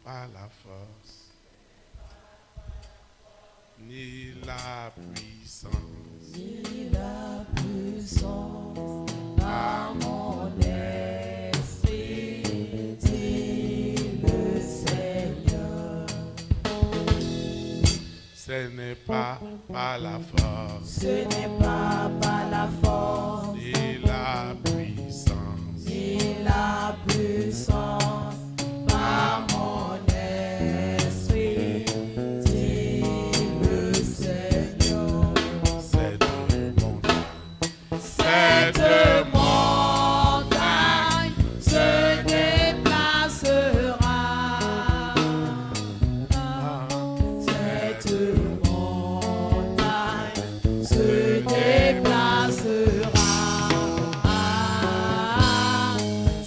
pas la force, ni la puissance, par mon esprit, dit le Seigneur. ce n'est pas par la force, Ce n'est pas par la force, ni la puissance, ni la puissance, par mon esprit, dit le Seigneur. cette Montagne se déplacera. Cette montagne se déplacera.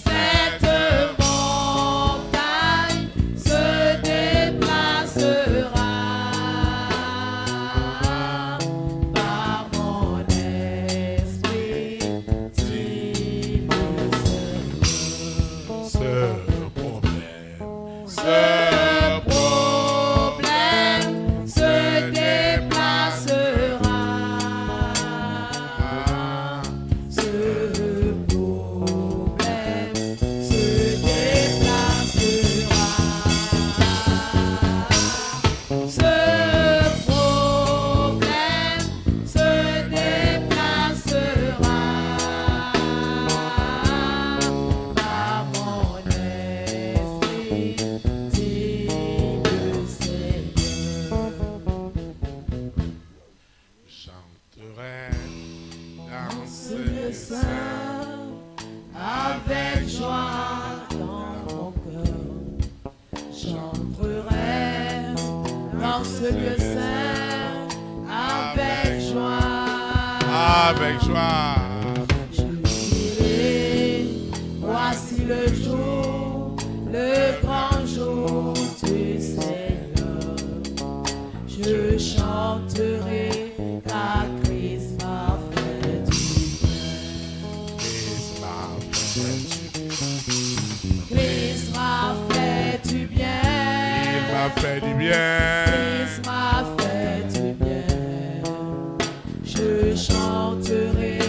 Cette montagne se déplacera par mon esprit, dit le Seigneur. ce problème Se déplacera. Ce problème se déplacera. Ce problème se déplacera par mon esprit, dit le Seigneur. chanterai dans Ce ce sein avec joie dans mon cœur, j'entrerai dans ce lieu saint avec joie. avec joie. Je dirai, voici le jour, le grand jour du Seigneur. Je chanterai car Christ m'a fait du Christ m'a fait du bien. Christ m'a fait du bien. Il m'a fait du bien. Christ m'a fait du bien. Je chanterai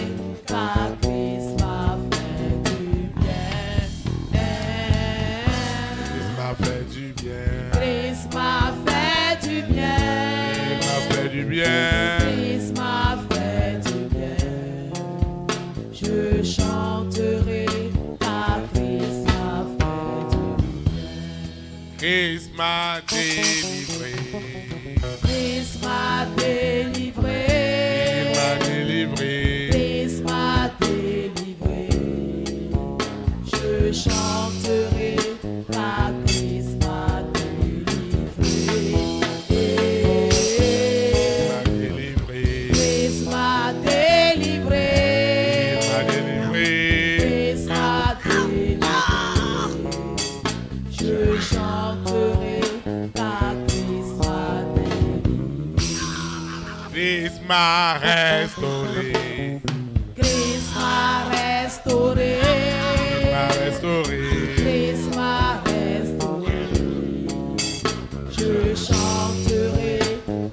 car Christ m'a fait du bien. Il m'a fait du bien. Christ m'a fait du bien. Il m'a fait du bien. Christ m'a fait du bien. Je chanterai car Christ m'a fait du bien. Christ m'a délivré. Christ m'a délivré. Il m'a délivré. Christ m'a délivré. Je chanterai car Christ m'a délivré. Il m'a délivré. Christ m'a délivré. Il m'a délivré. Christ m'a délivré. Je chanterai car Christ m'a délivré. Christ m'a restauré. Christ m'a restauré. Il m'a restauré. Christ m'a restauré. Je chanterai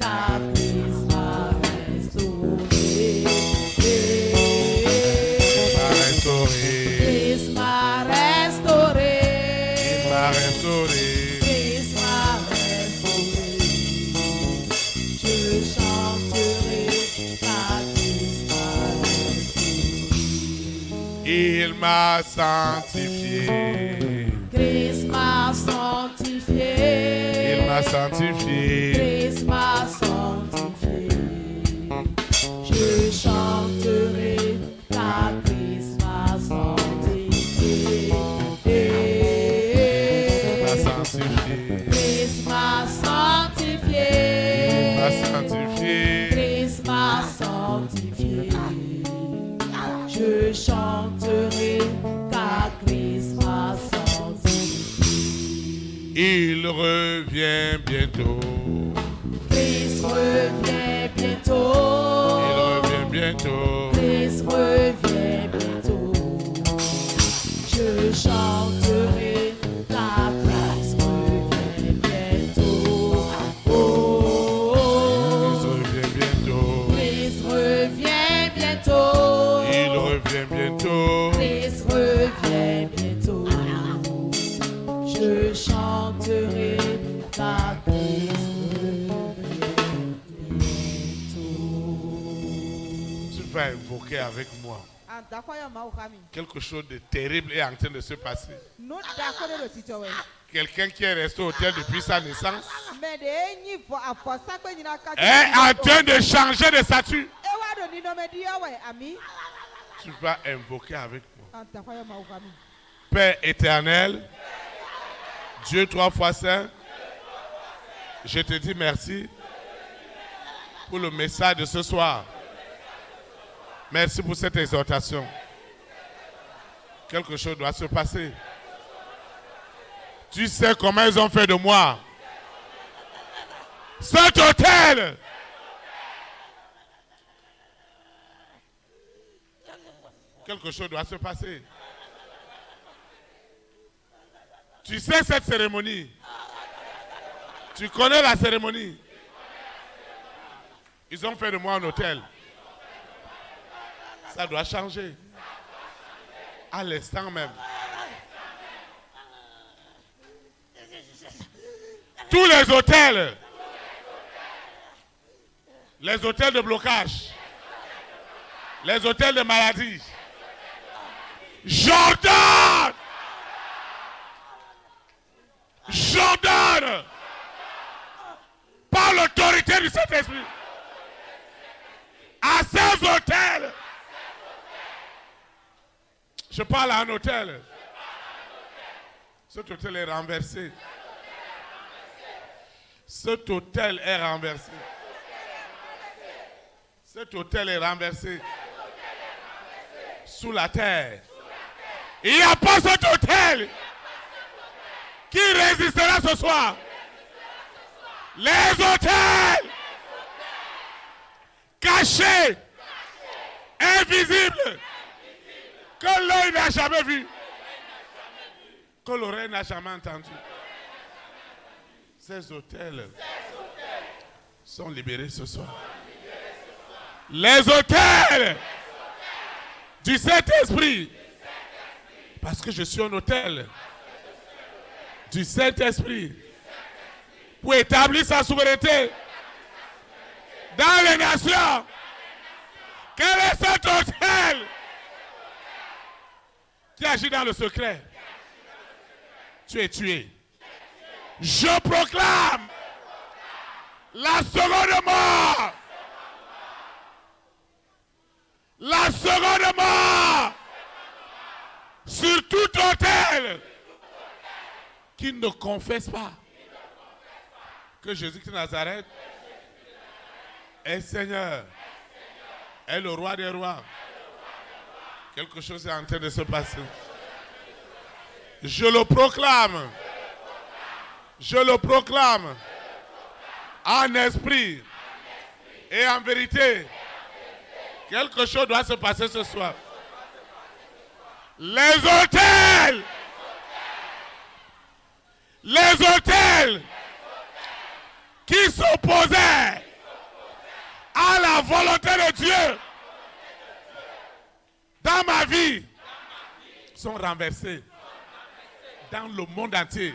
car Christ m'a restauré. Il m'a restauré. Christ m'a restauré. Il m'a restauré. Christ m'a restauré. Je chanterai car Christ m'a restauré. Il m'a sanctifié. Christ m'a sanctifié. Il m'a sanctifié. Christ m'a sanctifié. Je chanterai car Christ m'a sanctifié. Il m'a sanctifié. Christ m'a sanctifié. Il m'a sanctifié. Christ m'a sanctifié. Je chanterai car Christ m'a sanctifié. Il revient bientôt. Christ revient bientôt. Il revient bientôt. Christ revient bientôt. Je chanterai car Christ revient chanterai car Christ revient bientôt. Tu vas invoquer avec moi. Quelque chose de terrible est en train de se passer. Quelqu'un qui est resté au hôtel depuis sa naissance est en train de changer de statut. Tu vas invoquer avec moi. Père éternel, Dieu 3 fois saint, je te dis merci pour le message de ce soir. Merci pour cette exhortation. Quelque chose doit se passer. Tu sais comment ils ont fait de moi. Cet hôtel. Quelque chose doit se passer. Tu sais cette cérémonie. Tu connais la cérémonie. Ils ont fait de moi un hôtel. Ça doit changer. À l'instant même. Tous les hôtels de blocage, les hôtels de maladie, j'ordonne par l'autorité du Saint-Esprit à ces hôtels. Je parle à un hôtel. Cet hôtel est renversé. Cet hôtel est renversé. Cet hôtel est renversé. Sous la terre. Il n'y a pas cet hôtel qui résistera ce soir. Les hôtels cachés, invisibles, que l'œil n'a jamais vu, que l'oreille n'a jamais entendu. Ces hôtels sont libérés ce soir. Les hôtels du Saint-Esprit, parce que je suis un hôtel du Saint-Esprit, pour établir sa souveraineté dans les nations. Quel est cet hôtel qui agit dans le secret? Tu es tué. Je proclame la seconde mort. La seconde mort sur tout hôtel qui ne confesse pas que Jésus de Nazareth est Seigneur, est le roi des rois. Quelque chose est en train de se passer. Je le proclame. Je le proclame en esprit et en vérité. Quelque chose doit se passer ce soir. Les hôtels qui s'opposaient à la volonté de Dieu dans ma vie sont renversés dans le monde entier.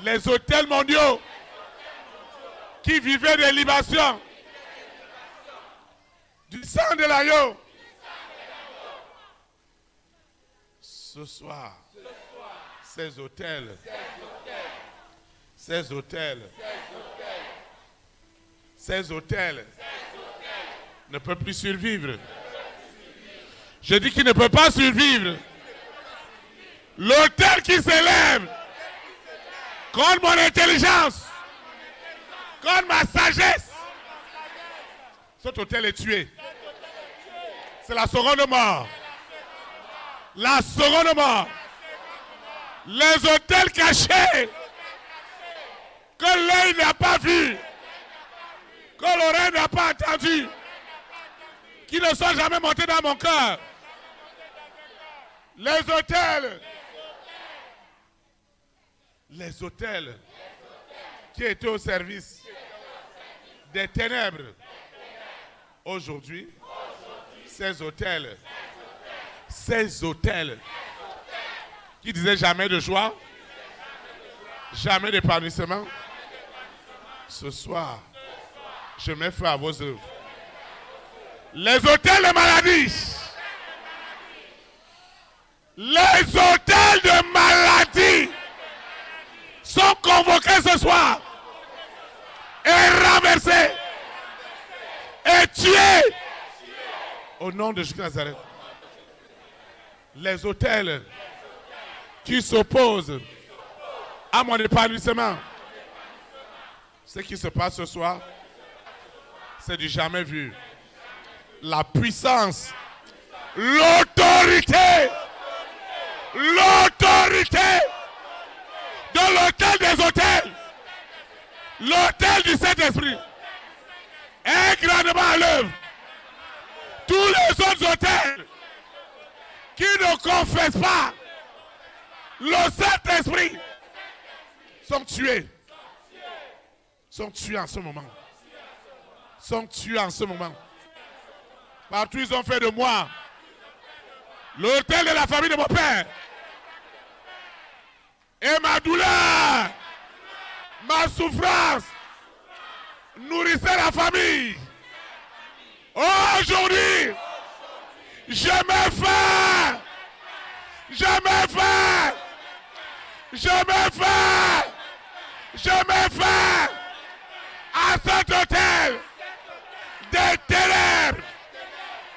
Les hôtels mondiaux qui vivaient des libations, du sang de l'agneau. Ce soir, ces hôtels ne peuvent plus survivre. Je dis qu'il ne peut pas survivre. L'hôtel qui s'élève contre mon intelligence, contre ma sagesse, cet hôtel est tué. C'est la seconde mort. La seconde mort. Les hôtels cachés que l'œil n'a pas vu, que l'oreille n'a pas entendu, qui ne sont jamais montés dans mon cœur. Les hôtels qui étaient au service des ténèbres. Aujourd'hui, ces hôtels qui disaient jamais de joie, Jamais d'épanouissement. Ce soir, je mets feu à vos œuvres. Les hôtels de maladie. Les hôtels de maladie sont convoqués ce soir et renversés et tués au nom de Jésus de Nazareth. Les hôtels qui s'opposent à mon épanouissement. Ce qui se passe ce soir, c'est du jamais vu. La puissance, l'autorité de l'hôtel des hôtels, l'hôtel du Saint-Esprit, est grandement à l'œuvre. Tous les autres hôtels qui ne confessent pas le Saint-Esprit sont tués. Sont tués en ce moment. Sont tués en ce moment. Partout ils ont fait de moi l'hôtel de la famille de mon père. Et ma douleur, ma souffrance nourrissait la famille. Aujourd'hui, je mets fin. Je mets fin. Je mets fin. Je mets fin à cet hôtel des ténèbres.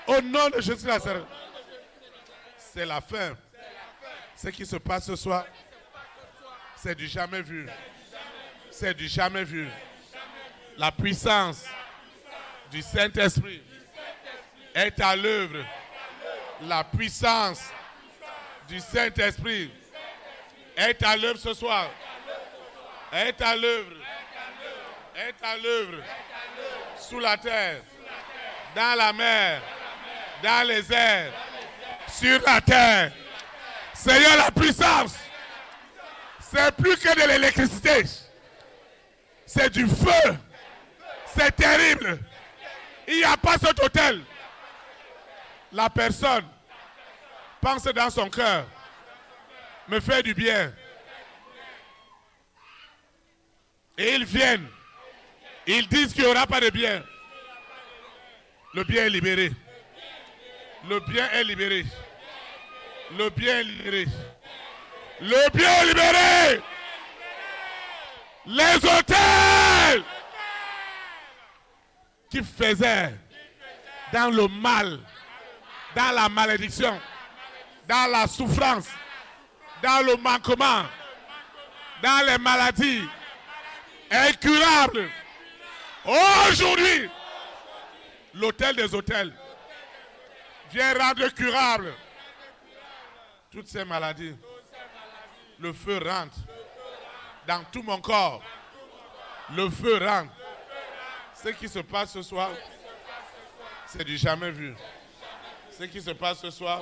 Au nom de Jésus de Nazareth. C'est la fin. Ce qui se passe ce soir, c'est du jamais vu. C'est du jamais vu. La puissance du Saint-Esprit est à l'œuvre. La puissance du Saint-Esprit est à l'œuvre ce soir. Est à l'œuvre. Est à l'œuvre. Sous la terre. Dans la mer. Dans les airs. Sur la terre. Seigneur, la puissance. C'est plus que de l'électricité. C'est du feu. C'est terrible. Il n'y a pas cet hôtel. La personne pense dans son cœur, me fait du bien. Et ils viennent. Ils disent qu'il n'y aura pas de bien. Le bien est libéré. Le bien est libéré. Le bien est libéré. Le bien est libéré. Les hôtels qui faisaient dans le mal, dans la malédiction, dans la souffrance, dans le manquement, dans les maladies incurables. Aujourd'hui, l'hôtel des hôtels vient rendre curable toutes ces maladies. Le feu rentre dans tout mon corps. Le feu rentre. Ce qui se passe ce soir, c'est du jamais vu. Ce qui se passe ce soir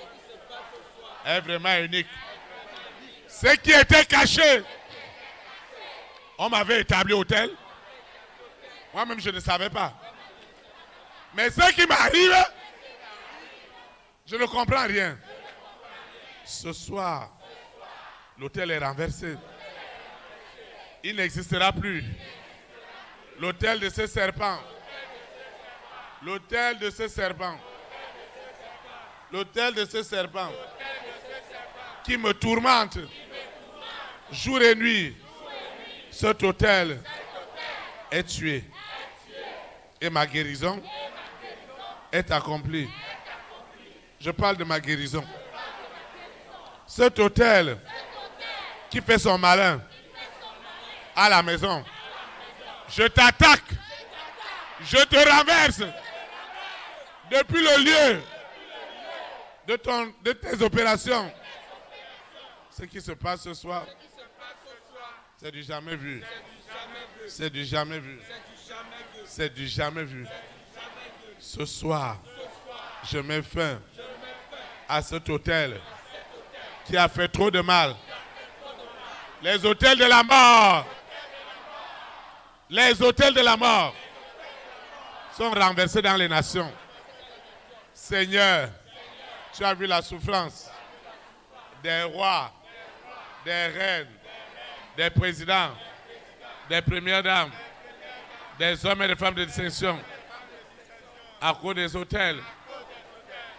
est vraiment unique. Ce qui était caché, on m'avait établi hôtel. Moi-même, je ne savais pas. Mais ce qui m'arrive, je ne comprends rien. Ce soir, l'hôtel est renversé. Il n'existera plus. L'hôtel de ce serpent. L'hôtel de ce serpent. L'hôtel de ce serpent qui me tourmente jour et nuit. Cet hôtel est tué. Et ma guérison est accomplie. Je parle de ma guérison. Cet hôtel qui fait son malin à la maison, je t'attaque, je te renverse depuis le lieu de tes opérations. Ce qui se passe ce soir, c'est du jamais vu. C'est du jamais vu. C'est du jamais vu. Ce soir, je mets fin à cet hôtel qui a fait trop de mal. Les hôtels de la mort. Les hôtels de la mort sont renversés dans les nations. Seigneur, tu as vu la souffrance des rois, des reines, des présidents, des premières dames, des hommes et des femmes de distinction, à cause des hôtels.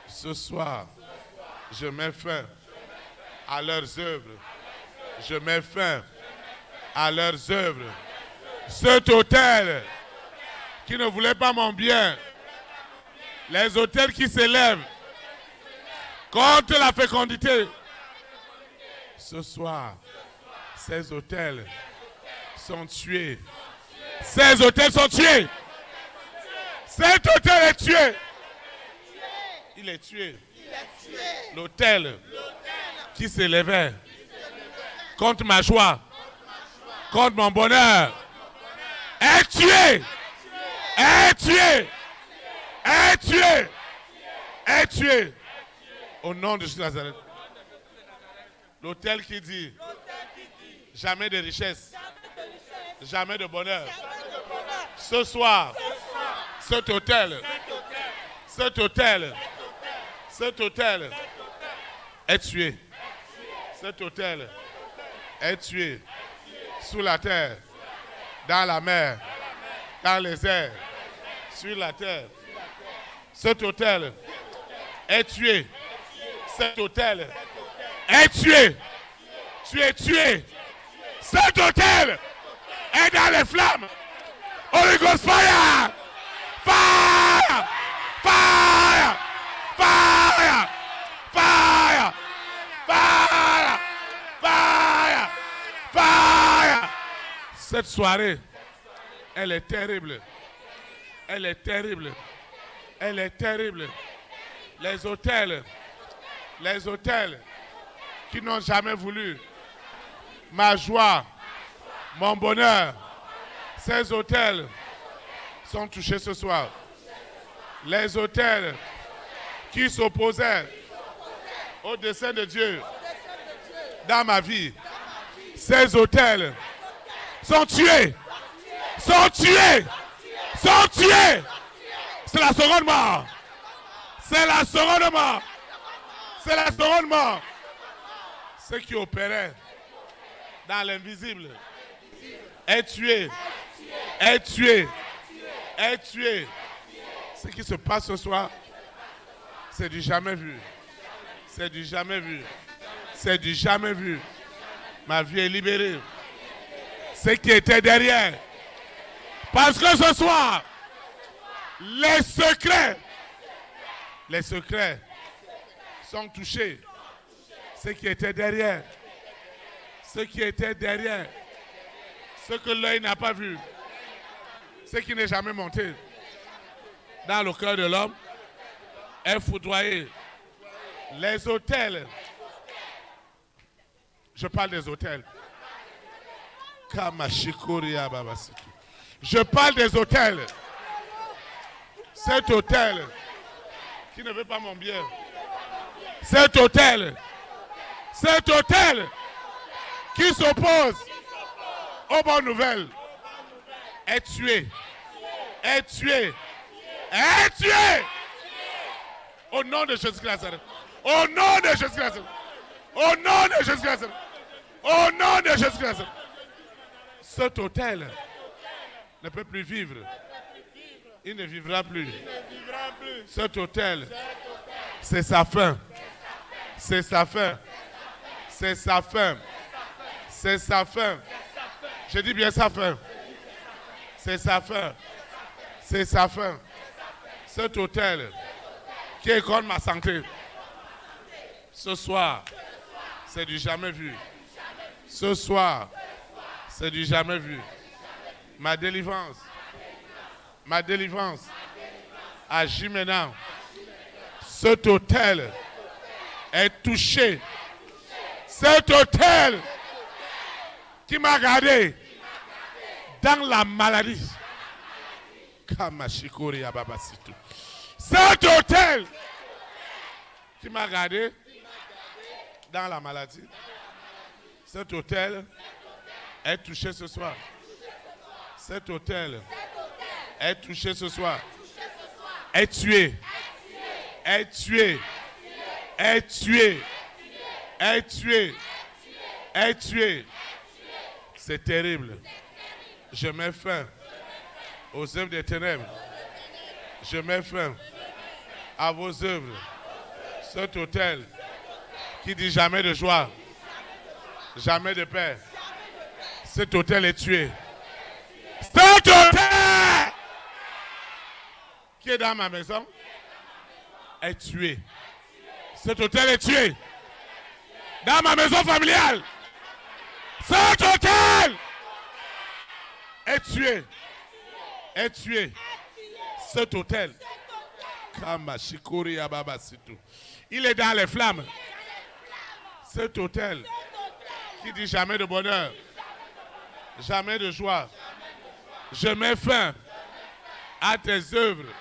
Ce soir, je mets fin à leurs œuvres. Je mets fin à leurs œuvres. Cet hôtel qui ne voulait pas mon bien, les hôtels qui s'élèvent contre la fécondité, ce soir, ces hôtels sont tués. Ces hôtels sont tués. Cet hôtel est tué. Il est tué. L'hôtel qui s'élevait contre ma joie, contre mon bonheur, est tué. Est tué. Est tué. Est tué. Au nom de Jésus de Nazareth. L'hôtel qui dit jamais de richesse, jamais de bonheur. Ce soir, cet hôtel est tué. Cet hôtel est tué sous la terre, dans la mer, dans les airs, sur la terre. Cet hôtel est tué. Cet hôtel est tué. Tu es tué. Cet hôtel est dans les flammes. Holy Ghost fire! Fire! Fire! Fire! Fire! Fire! Fire! Fire! Cette soirée, elle est terrible. Elle est terrible. Elle est terrible. Les hôtels qui n'ont jamais voulu ma joie, mon bonheur, ces hôtels sont touchés ce soir. Les hôtels qui s'opposaient au dessein de Dieu dans ma vie, ces hôtels sont tués. Sont tués. Sont tués. C'est la seconde mort. C'est la seconde mort. C'est la seconde mort. Ceux qui opéraient dans l'invisible est tué. Est tué. Est tué. Ce qui se passe ce soir, c'est du jamais vu. C'est du jamais vu. C'est du jamais vu. Ma vie est libérée. Ce qui était derrière. Parce que ce soir, les secrets sont touchés. Ce qui était derrière. Ce qui était derrière. Ce que l'œil n'a pas vu. Ce qui n'est jamais monté dans le cœur de l'homme est foudroyé. Les hôtels. Je parle des hôtels. Je parle des hôtels. Cet hôtel qui ne veut pas mon bien. Cet hôtel qui s'oppose aux bonnes nouvelles est tué. Est tué. Est tué. Au nom de Jésus-Christ. Au nom de Jésus-Christ. Au nom de Jésus-Christ. Au nom de Jésus-Christ. Cet hôtel ne peut plus vivre. Il ne vivra plus. Cet hôtel, c'est sa fin. C'est sa fin. C'est sa fin. C'est sa fin. Je dis bien sa fin. C'est sa fin. C'est sa fin. Cet hôtel qui est contre ma santé. Ce soir, c'est du jamais vu. Ce soir, c'est du jamais vu. Ma délivrance agit maintenant. Cet hôtel est touché. Cet hôtel qui m'a gardé dans la maladie. Cet hôtel qui m'a gardé dans la maladie. Cet hôtel est touché ce soir. Cet hôtel est touché ce soir. Est tué. Est tué. Est tué. Est tué. Est tué. C'est terrible. Je mets fin aux œuvres des ténèbres. Je mets fin à vos œuvres. Cet autel qui dit jamais de joie, jamais de paix. Cet autel est tué. Cet autel qui est dans ma maison est tué. Cet autel est tué. Dans ma maison familiale, cet autel est tué. Est tué. Cet autel. Il est dans les flammes. Cet autel qui dit jamais de bonheur, jamais de joie. Je mets fin à tes œuvres.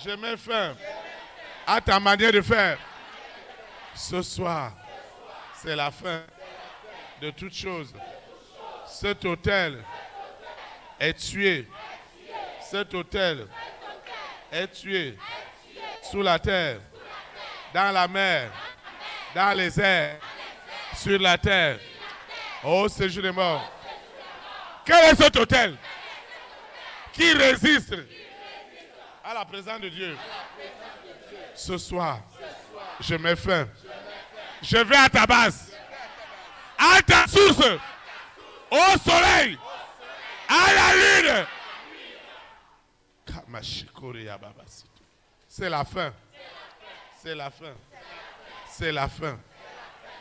Je mets fin à ta manière de faire. Ce soir, c'est la fin de toutes choses. Cet autel est tué. Cet autel est tué sous la terre, dans la mer, dans les airs, sur la terre, au séjour des morts. Quel est cet autel qui résiste à la présence de Dieu? Ce soir, je mets fin. Je vais à ta base, à ta source, au soleil, à la lune. C'est la fin. C'est la fin. C'est la fin.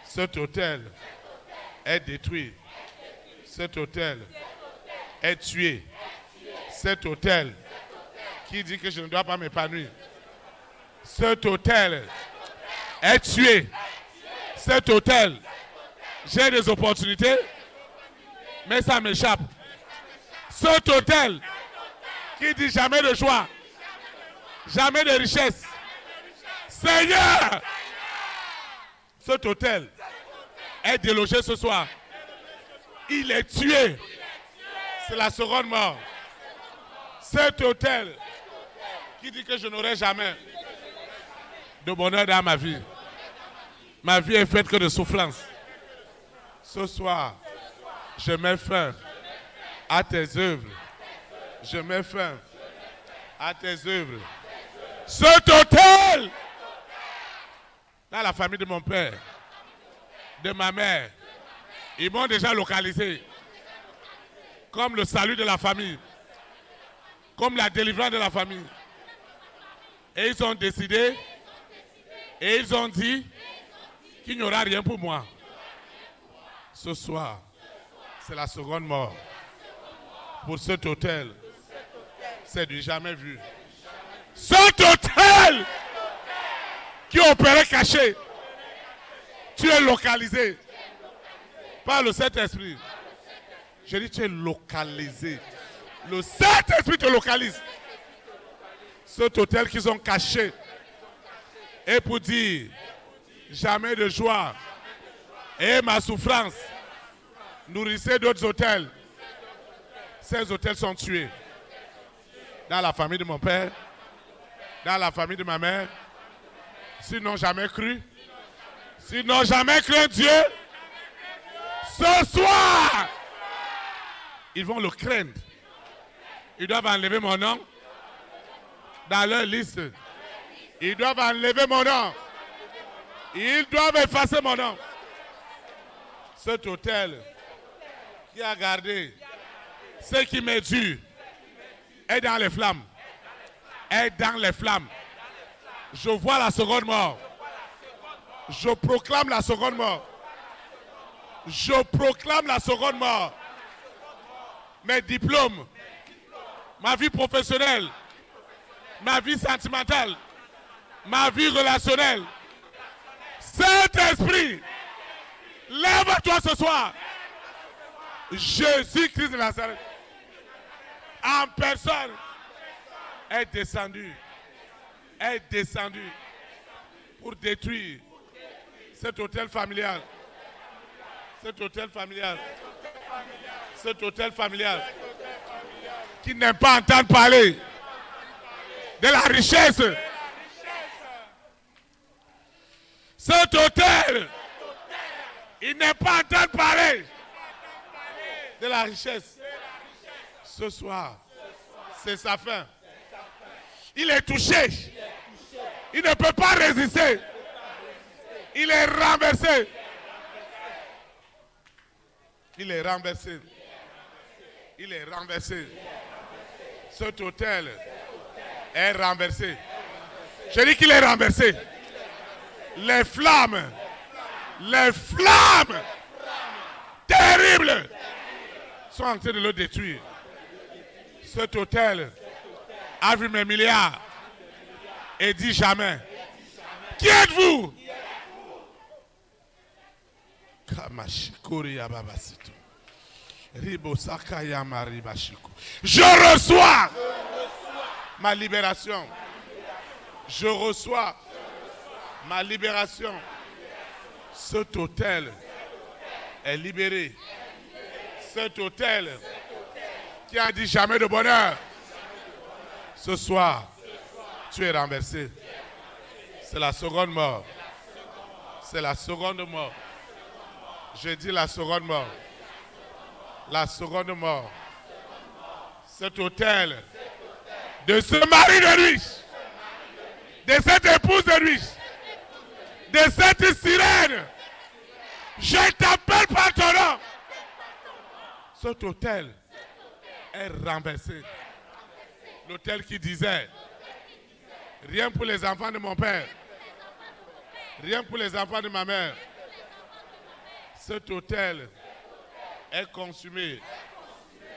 Cet autel est détruit. Cet autel est tué. Cet autel qui dit que je ne dois pas m'épanouir. Cet autel est tué. Cet autel, j'ai des opportunités, mais ça m'échappe. Cet autel qui dit jamais de joie, jamais de richesse. Seigneur, cet autel est délogé ce soir. Il est tué. C'est la seconde mort. Cet autel qui dit que je n'aurai jamais de bonheur dans ma vie. Ma vie est faite que de souffrance. Ce soir, je mets fin à tes œuvres. Je mets fin à tes œuvres. Cet autel, dans la famille de mon père, de ma mère, ils m'ont déjà localisé comme le salut de la famille, comme la délivrance de la famille. Et ils ont décidé, et ils ont dit qu'il n'y aura rien pour moi. Ce soir, c'est la seconde mort. Pour cet autel, c'est du jamais vu. Cet autel qui opérait caché, tu es localisé par le Saint-Esprit. Je dis tu es localisé. Le Saint-Esprit te localise. Cet autel qu'ils ont caché. Et pour dire jamais de joie et ma souffrance nourrissait d'autres autels. Ces autels sont tués. Dans la famille de mon père, dans la famille de ma mère. S'ils n'ont jamais cru, s'ils n'ont jamais cru en Dieu, ce soir, ils vont le craindre. Ils doivent enlever mon nom dans leur liste. Ils doivent enlever mon nom. Ils doivent effacer mon nom. Cet autel qui a gardé ce qui m'est dû est dans les flammes. Est dans les flammes. Je vois la seconde mort. Je proclame la seconde mort. Je proclame la seconde mort. Mes diplômes, ma vie professionnelle, ma vie sentimentale, ma vie relationnelle. Saint-Esprit, lève-toi ce soir. Jésus-Christ de Nazareth, en personne, est descendu pour détruire cet hôtel familial. Cet hôtel familial. Cet hôtel familial qui n'aime pas entendre parler de la richesse. Cet hôtel, il n'aime pas entendre parler de la richesse. Ce soir, c'est sa fin. Il est touché. Il ne peut pas résister. Il est renversé. Il est renversé. Il est renversé. Cet hôtel est renversé. Je dis qu'il est renversé. Les flammes terribles sont en train de le détruire. Cet hôtel a vu mes milliards et dit jamais. Qui êtes-vous? Je reçois ma libération. Je reçois ma libération. Cet hôtel est libéré. Cet hôtel qui a dit jamais de bonheur. Ce soir, tu es renversé. C'est la seconde mort. C'est la seconde mort. Je dis la seconde mort. La seconde mort. Cet hôtel de ce mari de riche, de cette épouse de riche, de cette sirène, je t'appelle par ton nom. Cet hôtel est renversé. L'hôtel qui disait, rien pour les enfants de mon père, rien pour les enfants de ma mère. Cet hôtel est consumé.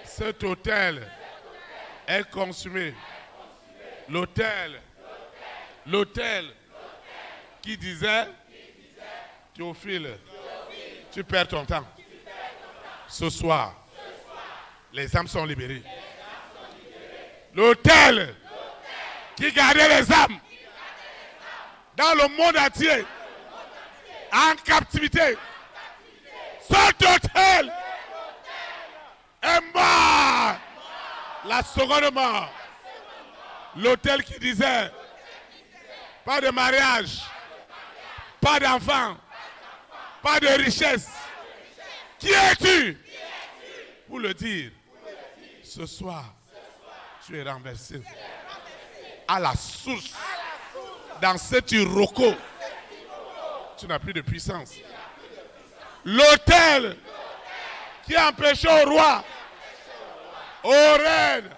Cet hôtel est consumé. L'hôtel qui disait, Théophile, tu perds ton temps. Ce soir, les âmes sont libérées. L'hôtel qui gardait les âmes dans le monde entier en captivité. Cet hôtel est mort. La seconde mort. L'hôtel qui disait pas de mariage, pas d'enfant, pas de richesse. Qui es-tu pour le dire? Ce soir, tu es renversé à la source. Dans cet iroko, tu n'as plus de puissance. L'hôtel qui empêchait au roi, aux reines,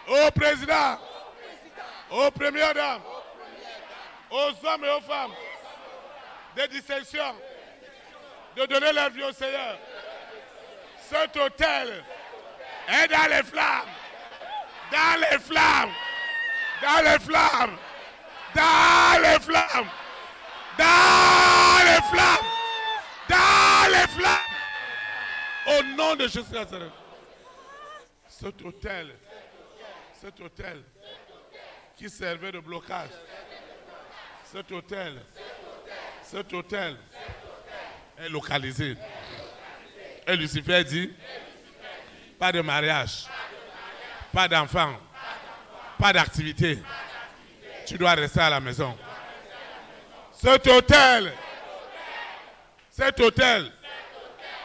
aux présidents, aux premières dames, aux hommes et aux femmes, des distinctions, de donner leur vie au Seigneur. Cet hôtel est dans les flammes, dans les flammes, dans les flammes, dans les flammes, dans les flammes, dans les flammes. Au nom de Jésus Nazareth. Cet hôtel qui servait de blocage, cet hôtel est localisé. Et Lucifer dit, pas de mariage, pas d'enfant, pas d'activité. Tu dois rester à la maison. Cet hôtel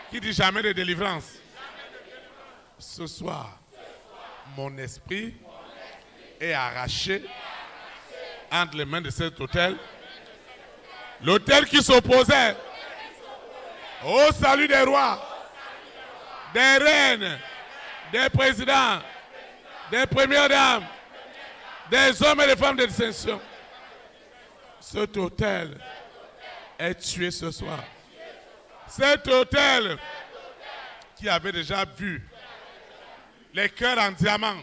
qui dit jamais de délivrance. Ce soir, mon esprit est arraché entre les mains de cet hôtel. L'hôtel qui s'opposait au salut des rois, des reines, des présidents, des premières dames, des hommes et des femmes de distinction. Cet hôtel est tué ce soir. Cet hôtel qui avait déjà vu les cœurs en diamant.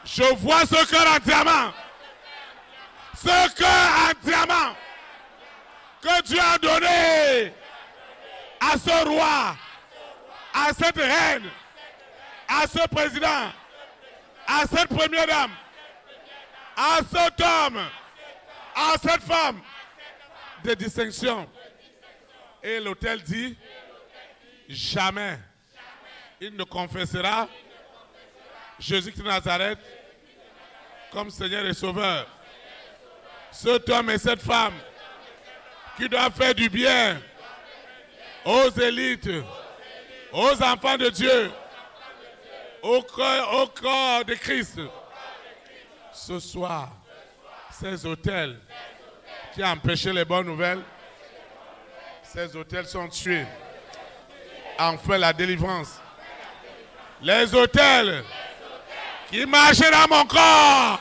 Je vois ce cœur en diamant. Ce cœur en diamant que Dieu a donné à ce roi, à cette reine, à ce président, à cette première dame, à cet homme, à cette femme de distinction. Et l'autel dit, jamais il ne confessera Jésus-Christ de Nazareth comme Seigneur et Sauveur. Cet homme et cette femme qui doivent faire du bien aux élites, aux enfants de Dieu, au corps de Christ. Ce soir, ces autels qui empêchaient les bonnes nouvelles, ces autels sont tués. Enfin la délivrance. Les autels qui marchaient dans mon corps.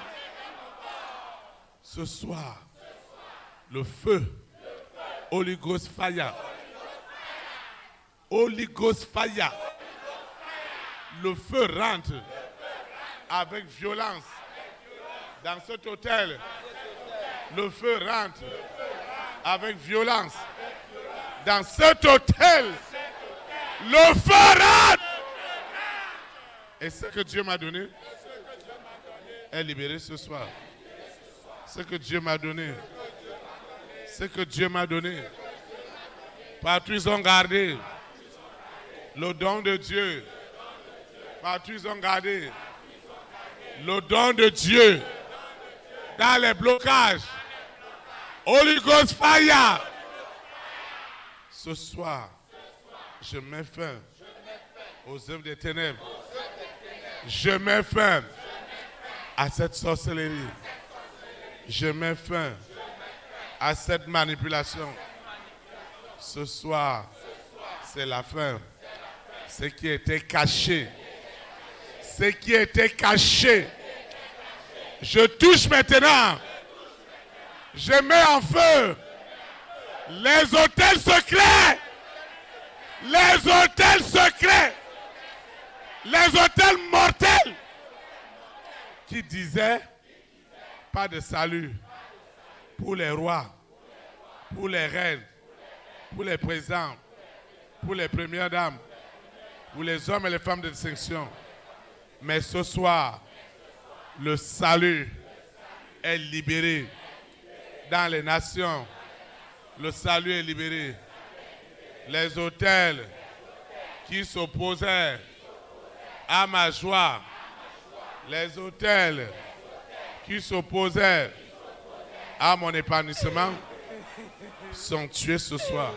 Ce soir, le feu, Holy Ghost fire. Holy Ghost fire. Le feu rentre avec violence dans cet hôtel. Le feu rentre avec violence dans cet hôtel. Le feu rentre. Et ce que Dieu m'a donné est libéré ce soir. Ce que Dieu m'a donné. Ce que Dieu m'a donné. Partout ils ont gardé le don de Dieu. Partout ils ont gardé le don de Dieu dans les blocages. Holy Ghost fire. Ce soir, je mets fin aux œuvres des ténèbres. Je mets fin à cette sorcellerie. Je mets fin à cette manipulation. Ce soir, c'est la fin. Ce qui était caché. Ce qui était caché. Je touche maintenant. Je mets en feu les hôtels secrets. Les hôtels secrets. Les hôtels mortels qui disaient pas de salut pour les rois, pour les reines, pour les présidents, pour les premières dames, pour les hommes et les femmes de distinction. Mais ce soir, le salut est libéré dans les nations. Le salut est libéré. Les hôtels qui s'opposaient à ma joie, les hôtels qui s'opposaient à mon épanouissement sont tués ce soir.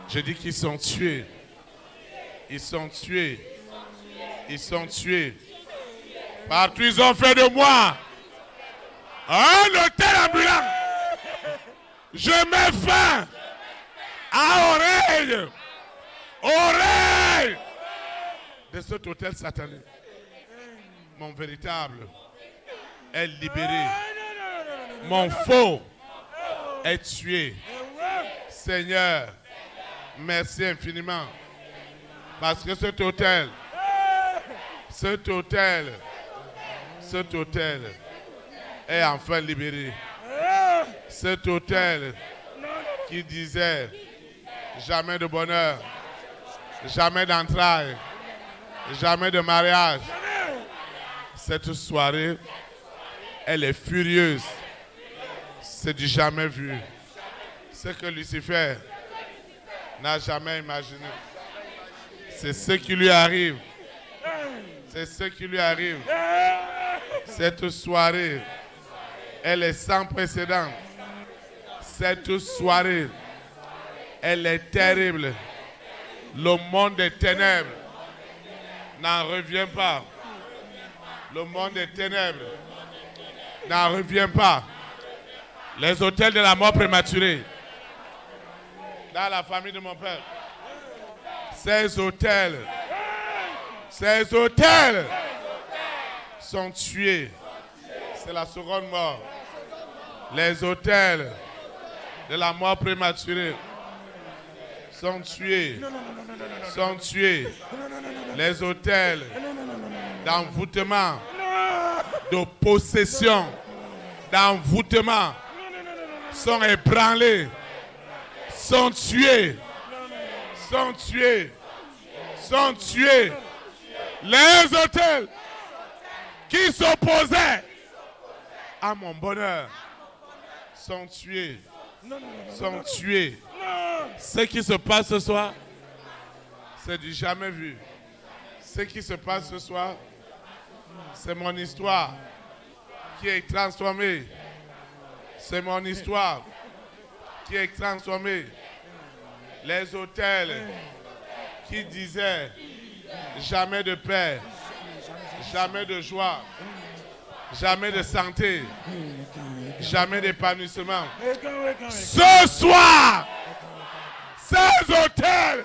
Je dis qu'ils sont tués. Ils sont tués. Ils sont tués. Partout ils ont fait de moi un hôtel ambulant. Je mets fin à oreille de cet hôtel satanique. Mon véritable est libéré. Mon faux est tué. Seigneur, merci infiniment. Parce que cet hôtel est enfin libéré. Cet hôtel qui disait jamais de bonheur, jamais d'entrailles, jamais de mariage. Cette soirée, elle est furieuse. C'est du jamais vu. Ce que Lucifer n'a jamais imaginé. C'est ce qui lui arrive. C'est ce qui lui arrive. Cette soirée, elle est sans précédent. Cette soirée, elle est terrible. Le monde des ténèbres n'en revient pas. Le monde des ténèbres n'en revient pas. Les hôtels de la mort prématurée dans la famille de mon père. Ces hôtels sont tués. C'est la seconde mort. Les hôtels de la mort prématurée sont tués. Sont tués. Les hôtels d'envoûtement, de possession, d'envoûtement sont ébranlés, sont tués, sont tués, sont tués. Les hôtels qui s'opposaient à mon bonheur sont tués, sont tués. Ce qui se passe ce soir, c'est du jamais vu. Ce qui se passe ce soir, c'est mon histoire qui est transformée. C'est mon histoire qui est transformée. Les hôtels qui disait jamais de paix, jamais de joie, jamais de santé, jamais d'épanouissement. Ce soir, ces hôtels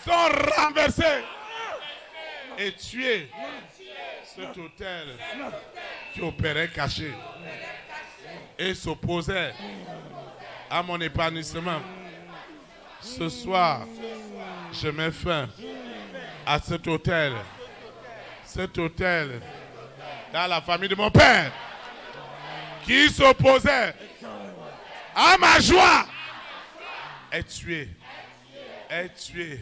sont renversés et tués. Cet hôtel qui opérait caché et s'opposait à mon épanouissement. Ce soir, je mets fin à cet hôtel. Cet hôtel dans la famille de mon père qui s'opposait à ma joie est tué. Est tué.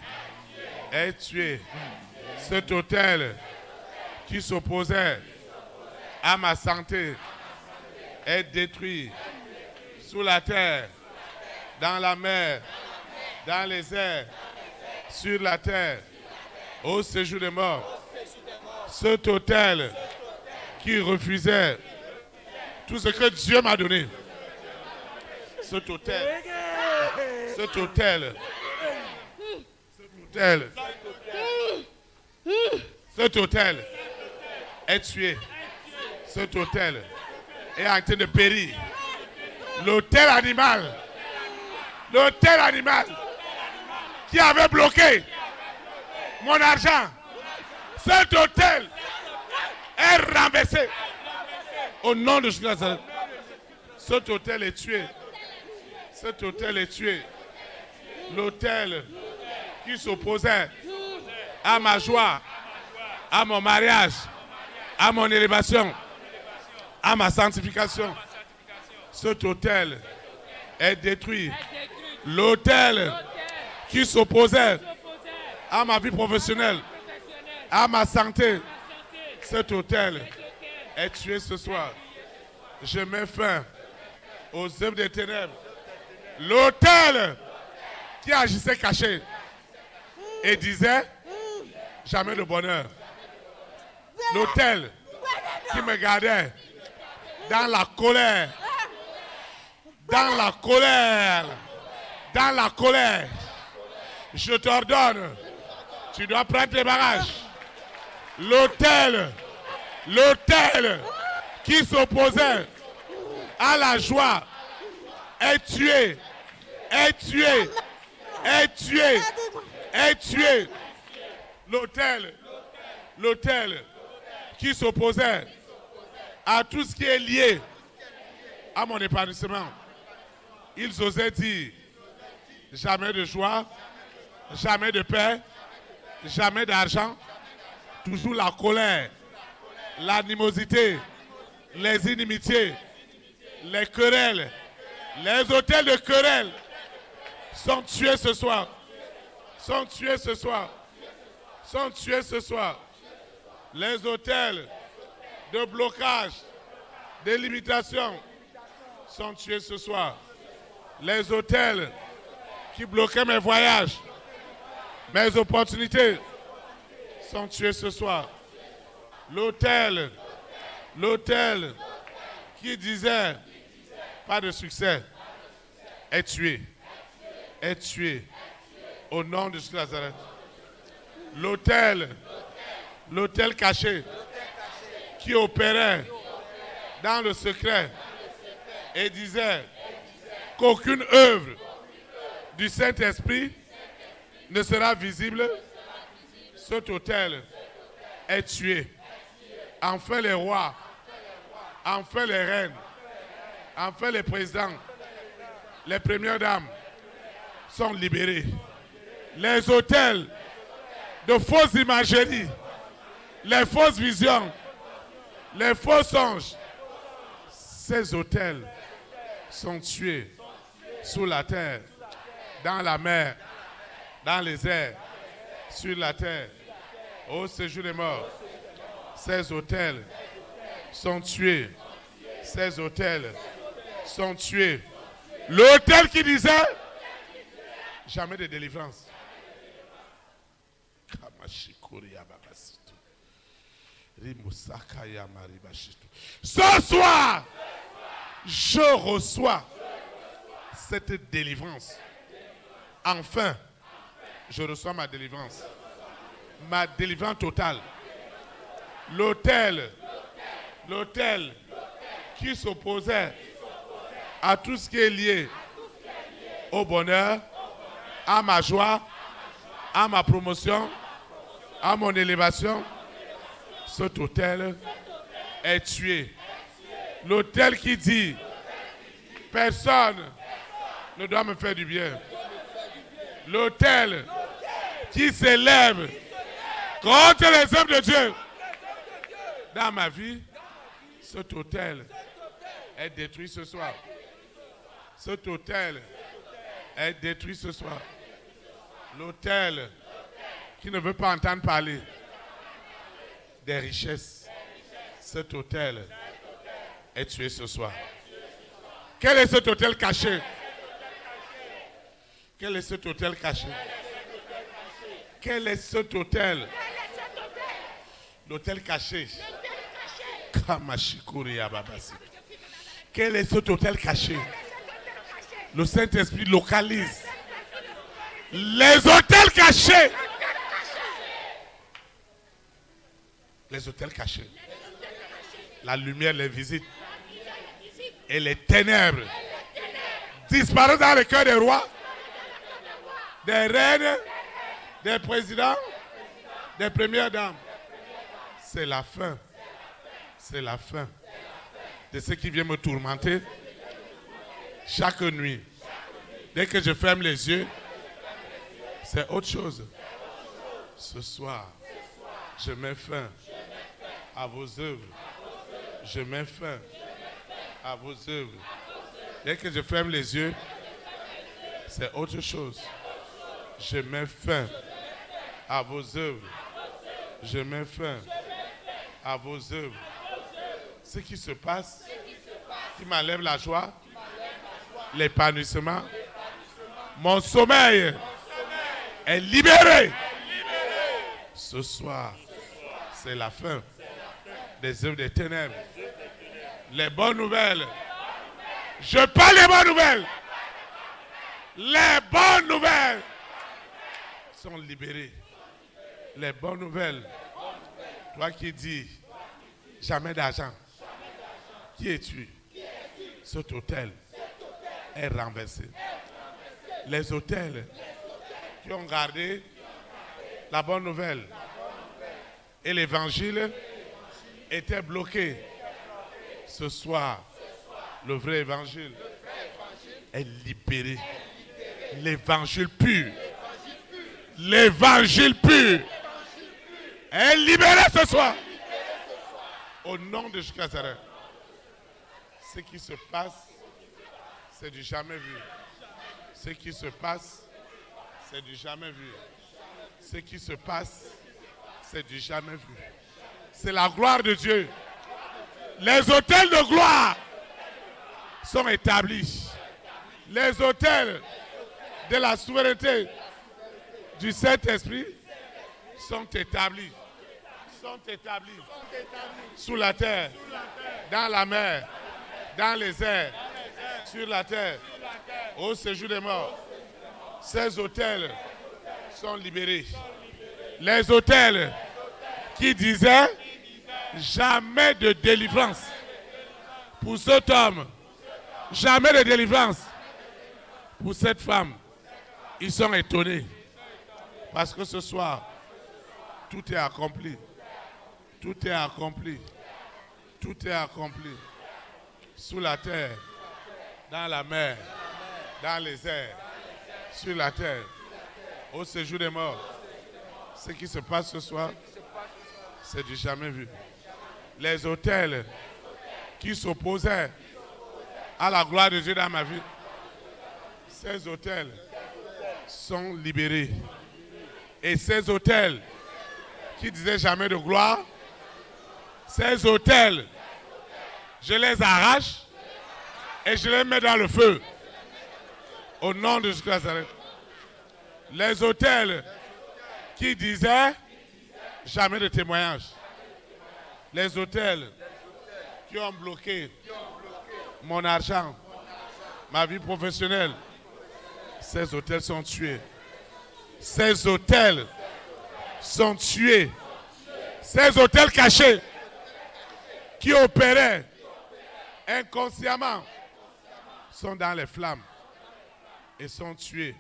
Est tué. Cet hôtel qui s'opposait à ma santé est détruit sous la terre, dans la mer, dans les airs, sur la terre, au séjour des morts. Cet hôtel qui refusait tout ce que Dieu m'a donné. Cet hôtel est tué. Cet hôtel est en train de périr. L'hôtel animal qui avait bloqué mon argent, cet hôtel est renversé. Au nom de Jésus, cet hôtel est tué. Cet hôtel est tué. L'hôtel qui s'opposait à ma joie, à mon mariage, à mon élévation, à ma sanctification. Cet hôtel est détruit. L'hôtel qui s'opposait à ma vie professionnelle, à ma santé, cet hôtel est tué ce soir. Je mets fin aux œuvres des ténèbres. L'hôtel qui agissait caché et disait jamais de bonheur. L'hôtel qui me gardait dans la colère. Dans la colère. Dans la colère. Je t'ordonne. Tu dois prendre tes bagages. L'hôtel qui s'opposait à la joie est tué. Est tué. Est tué. Est tué. L'hôtel qui s'opposait à tout ce qui est lié à mon épanouissement. Ils osaient dire jamais de joie, jamais de paix, jamais d'argent, toujours la colère, l'animosité, les inimitiés, les querelles, les hôtels de querelles sont tués ce soir. Sont tués ce soir. Sont tués ce soir. Les hôtels de blocage, de limitation sont tués ce soir. Les hôtels qui bloquaient mes voyages, mes opportunités sont tués ce soir. L'hôtel qui disait pas de succès est tué. Est tué. Au nom de Jésus de Nazareth. L'hôtel caché qui opérait dans le secret et disait qu'aucune œuvre du Saint-Esprit ne sera visible, cet hôtel est tué. Enfin les rois, enfin les reines, enfin les présidents, les premières dames sont libérés. Les hôtels de fausses imageries, les fausses visions, les faux songes, ces hôtels sont tués sous la terre, dans la mer, dans les airs, sur la terre, au séjour des morts. Ces hôtels sont tués. Ces hôtels sont tués. L'hôtel qui disait jamais de délivrance. Ce soir, je reçois cette délivrance. Enfin, Je reçois ma délivrance. Ma délivrance totale. L'autel qui s'opposait à tout ce qui est lié au bonheur, à ma joie, à ma promotion, à mon élévation, cet autel est tué. L'autel qui dit personne ne doit me faire du bien. L'autel qui s'élève contre les œuvres de Dieu dans ma vie, cet autel est détruit ce soir. Cet autel est détruit ce soir. L'autel qui ne veut pas entendre parler des richesses, cet autel est tué ce soir. Quel est cet autel caché? Quel est cet autel caché? Quel est cet autel? L'autel caché. Quel est cet autel caché? Le Saint-Esprit localise les autels cachés. Les autels cachés. La lumière les visite. Et les ténèbres disparaissent dans le cœur des rois, des reines, des présidents, des premières dames. C'est la fin. C'est la fin de ce qui vient me tourmenter chaque nuit. Dès que je ferme les yeux, c'est autre chose. Ce soir, je mets fin à vos œuvres. Je mets fin à vos œuvres. Dès que je ferme les yeux, c'est autre chose. Je mets fin à vos œuvres. Je mets fin à vos œuvres. Ce qui se passe, qui m'enlève la joie, l'épanouissement, mon sommeil est libéré. Ce soir, c'est la fin des œuvres des ténèbres. Les bonnes nouvelles. Je parle des bonnes nouvelles. Les bonnes nouvelles sont libérées. Les bonnes nouvelles. Toi qui dis jamais d'argent. Qui es-tu? Cet autel est renversé. Les autels qui ont gardé la bonne nouvelle et l'évangile étaient bloqués. Ce soir, le vrai évangile est libéré. L'évangile pur. L'évangile pur est libéré ce soir. Au nom de Jésus Nazareth. Ce qui se passe, c'est du jamais vu. Ce qui se passe, c'est du jamais vu. Ce qui se passe, c'est du jamais vu. C'est la gloire de Dieu. Les autels de gloire sont établis. Les autels de la souveraineté du Saint-Esprit sont établis. Sont établis sous la terre, dans la mer, dans les airs, sur la terre, au séjour des morts. Ces autels sont libérés. Les autels qui disaient jamais de délivrance pour cet homme, jamais de délivrance pour cette femme, ils sont étonnés parce que ce soir, tout est accompli. Tout est accompli. Tout est accompli. Sous la terre, dans la mer, dans les airs, sur la terre, au séjour des morts. Ce qui se passe ce soir, c'est du jamais vu. Les autels qui s'opposaient à la gloire de Dieu dans ma vie, ces autels sont libérés. Et ces autels qui disaient jamais de gloire, ces autels, je les arrache et je les mets dans le feu. Au nom de Jésus Nazareth. Les autels qui disaient jamais de témoignage. Les autels qui ont bloqué mon argent, ma vie professionnelle. Ces autels sont tués. Ces autels sont tués. Ces autels cachés qui opéraient inconsciemment sont dans les flammes et sont tués.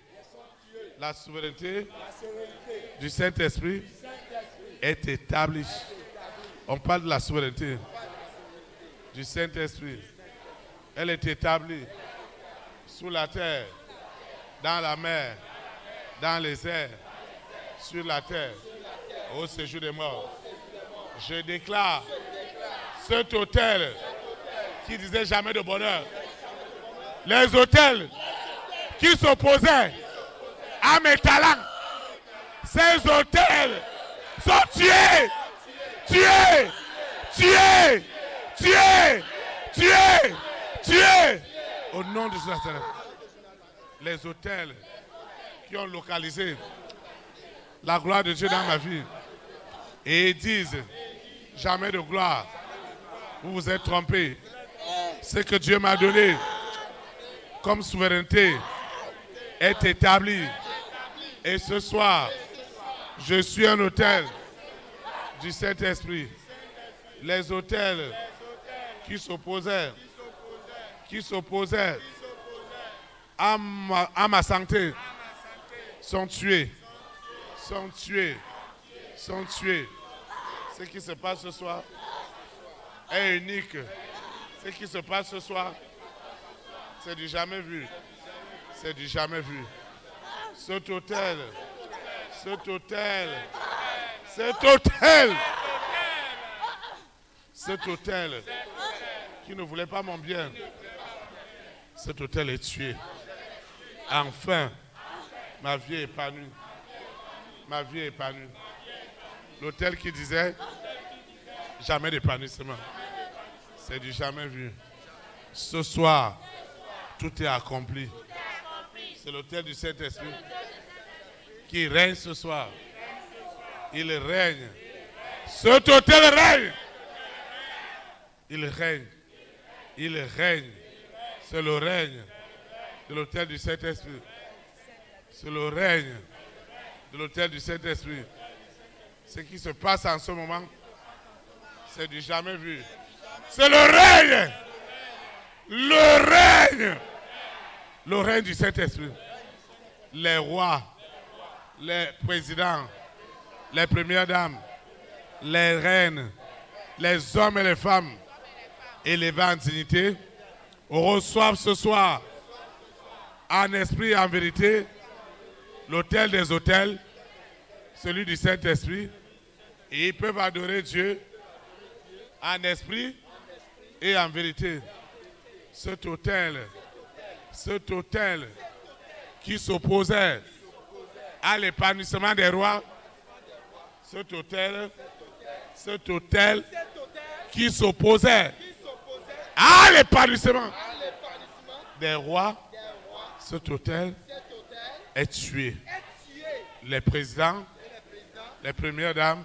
La souveraineté du Saint-Esprit est établie. On parle de la souveraineté du Saint-Esprit. Elle est établie sous la terre, dans la mer, dans les airs, sur la terre, au séjour des morts. Je déclare cet autel qui disait jamais de bonheur, les autels qui s'opposaient à mes talents, ces autels sont tués, tués, tués, tués, tués, tués, au nom de Jésus. Les autels qui ont localisé la gloire de Dieu dans ma vie et disent jamais de gloire. Vous vous êtes trompés. Ce que Dieu m'a donné comme souveraineté est établi. Et ce soir, je suis un autel du Saint-Esprit. Les autels qui s'opposaient à ma santé sont tués. Sont tués. Sont tués. Ce qui se passe ce soir est unique. Ce qui se passe ce soir, c'est du jamais vu. C'est du jamais vu. Cet autel, cet autel, cet autel, cet autel qui ne voulait pas mon bien, cet autel est tué. Enfin, ma vie est épanouie. Ma vie est épanouie. L'autel qui disait jamais d'épanouissement. C'est du jamais vu. Ce soir, tout est accompli. C'est l'autel du Saint-Esprit qui règne ce soir. Il règne. Cet autel règne. Il règne. Il règne. C'est le règne de l'autel du Saint-Esprit. C'est le règne de l'autel du Saint-Esprit. Ce qui se passe en ce moment, c'est du jamais vu. C'est le règne. Le règne. Le règne du Saint-Esprit. Les rois, les présidents, les premières dames, les reines, les hommes et les femmes élevés en dignité reçoivent ce soir, en esprit et en vérité, l'autel des autels, celui du Saint-Esprit, et ils peuvent adorer Dieu en esprit et en vérité. Cet autel qui s'opposait à l'épanouissement des rois, cet autel qui s'opposait à l'épanouissement des rois, cet autel est tué. Les présidents, les premières dames,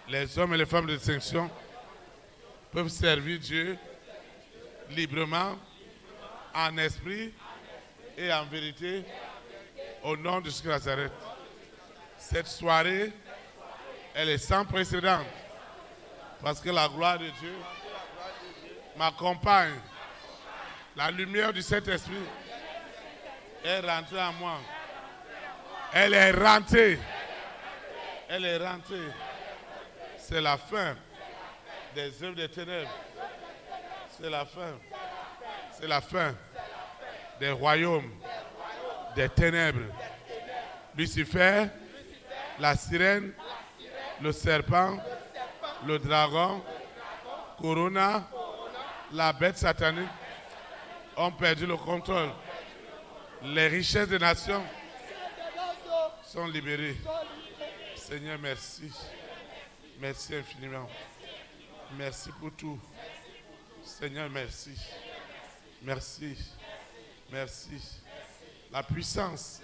les hommes et les femmes de distinction peuvent servir Dieu librement, en esprit et en vérité, au nom de Jésus de Nazareth. Cette soirée, elle est sans précédent, parce que la gloire de Dieu m'accompagne. La lumière du Saint-Esprit est rentrée en moi. Elle est rentrée. Elle est rentrée. C'est la fin des œuvres des ténèbres. C'est la fin. C'est la fin des royaumes des ténèbres. Lucifer, la sirène, le serpent, le dragon, Corona, la bête satanique ont perdu le contrôle. Les richesses des nations sont libérées. Seigneur, merci. Merci infiniment. Merci pour tout. Seigneur, merci. Merci. Merci. La puissance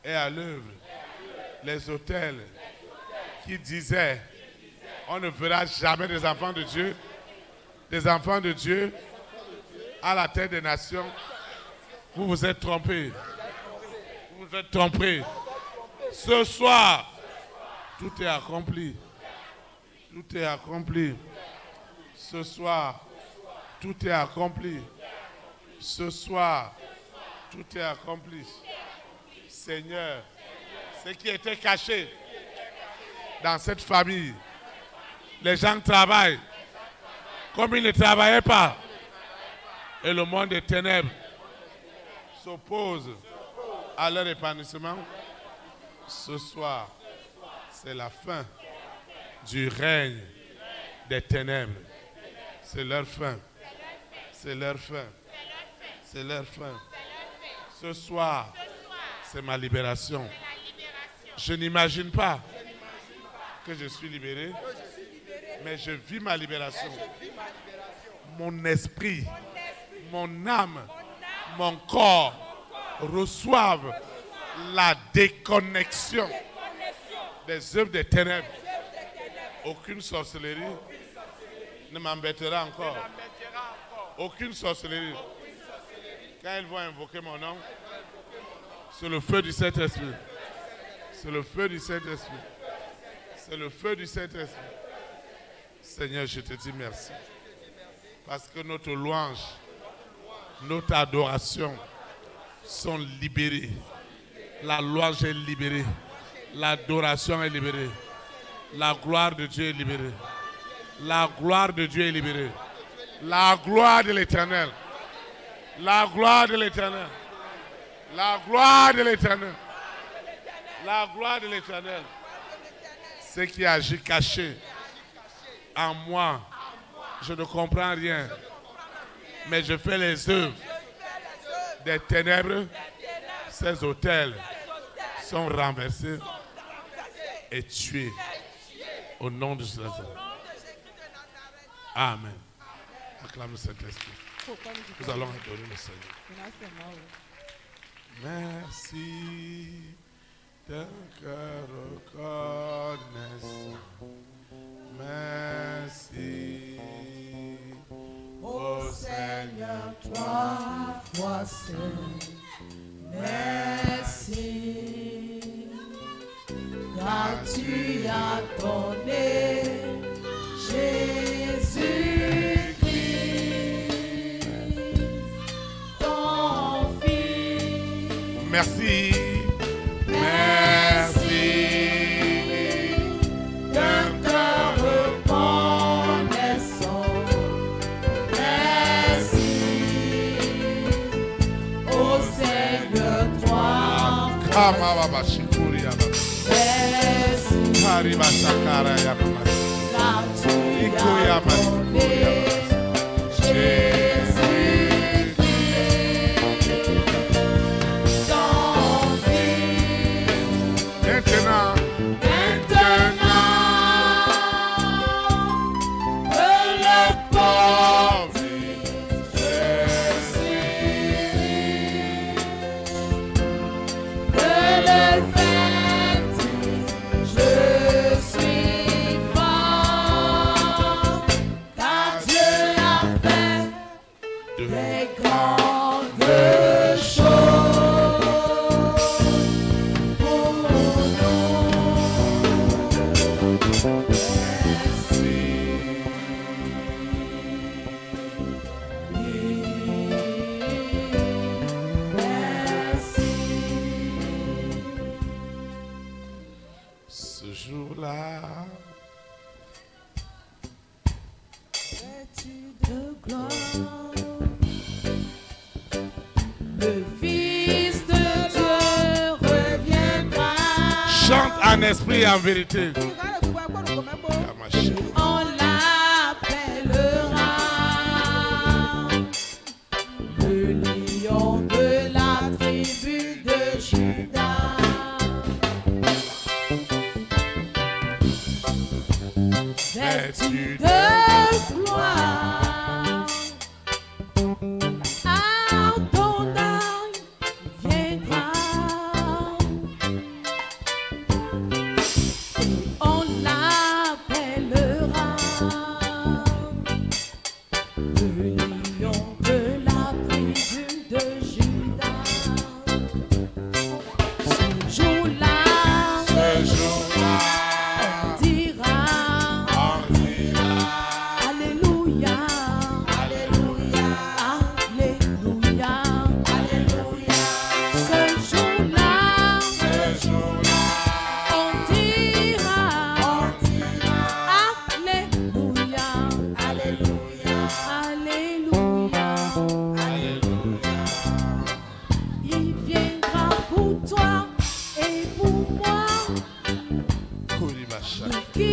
est à l'œuvre. Les autels qui disaient on ne verra jamais des enfants de Dieu à la tête des nations. Vous vous êtes trompés. Vous vous êtes trompés. Ce soir, tout est accompli. Tout est accompli. Ce soir, tout est accompli. Ce soir, tout est accompli. Seigneur, ce qui était caché dans cette famille, les gens travaillent comme ils ne travaillaient pas. Et le monde des ténèbres s'oppose à leur épanouissement. Ce soir, c'est la fin du règne des ténèbres. C'est leur fin. C'est leur fin. C'est leur fin. Ce soir, c'est ma libération. Je n'imagine pas que je suis libéré, mais je vis ma libération. Mon esprit, mon âme, mon corps reçoivent la déconnexion des œuvres des ténèbres. Aucune sorcellerie ne m'embêtera encore. Aucune sorcellerie. Quand ils vont invoquer mon nom, c'est le feu du Saint-Esprit. C'est le feu du Saint-Esprit. C'est le feu du Saint-Esprit. Seigneur, je te dis merci. Parce que notre louange, notre adoration sont libérées. La louange est libérée. L'adoration est libérée. La gloire de Dieu est libérée. La gloire de Dieu est libérée. La gloire de l'Éternel. La gloire de l'Éternel. La gloire de l'Éternel. La gloire de l'Éternel. Ce qui agit caché en moi, je ne comprends rien. Mais je fais les œuvres des ténèbres. Ces autels sont renversés et tués au nom de Jésus. Amen. Acclame le Saint-Esprit. Nous allons adorer le Seigneur. Merci d'un cœur reconnaissant. Merci. Ô Seigneur, trois fois saint, merci, car tu as donné Jésus-Christ, ton Fils. Merci. Merci. D'un cœur reconnaissant, merci, ô Seigneur, toi, merci, car tu as donné Jésus-Christ, ton Fils. Maintenant, que le pauvre que le fait je suis fort, car Dieu a fait des grandes choses pour nous. ce jour-là, De gloire, le Fils de Dieu reviendra. chante en esprit et en vérité. On l'appellera le lion de la tribu de Juda. Vêtu de gloire, Adonai viendra. On l'appellera le lion de la tribu de Juda. Ce jour-là,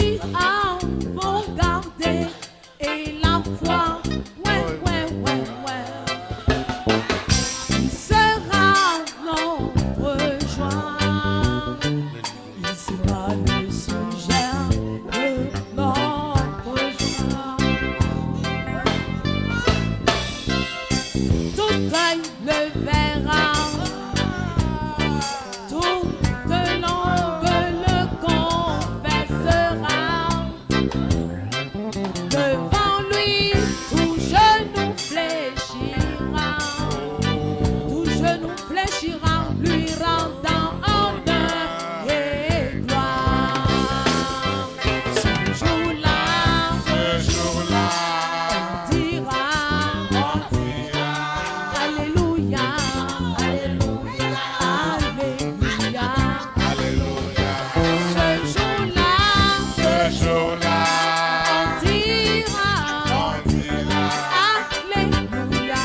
lui a vont garder et la foi, il sera notre joie, il sera le sujet de notre joie. Tout œil le verra, toute langue le confessera. Devant lui, tout genou fléchira, lui rendant honneur et gloire. Ce jour-là, on dira, Alléluia, Alléluia, Alléluia, Alléluia. Ce jour-là, on dira, Alléluia,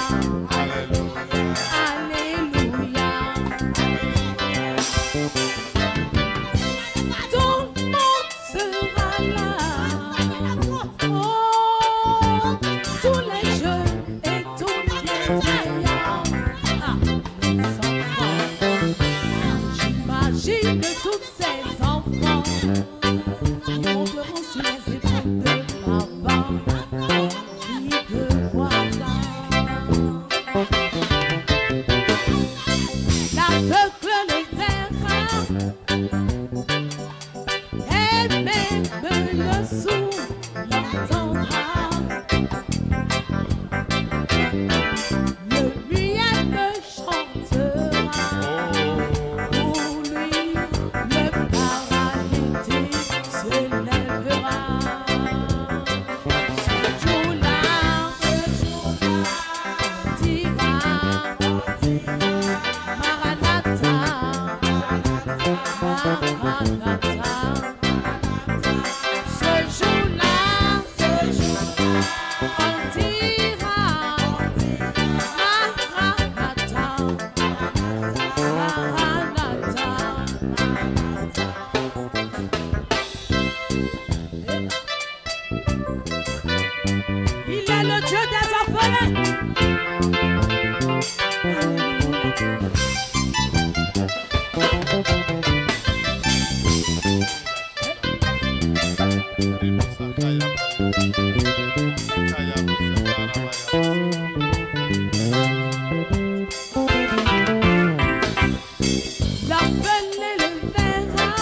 Alléluia. Tout le monde sera là. Oh, tous les jeunes et tous les vieillards. Ah, les enfants. J'imagine tous ces enfants qui monteront sur les épaules de papa, qui de voisin. L'aveugle le verra, et même le sourd l'entendra. Le muet le chantera, pour lui le paralytique se lèvera. Ce jour-là, on dira, Maranatha, Maranatha. Ce jour-là, on dira, Maranatha, Maranatha. Il est le Dieu des orphelins. L'orphelin le verra,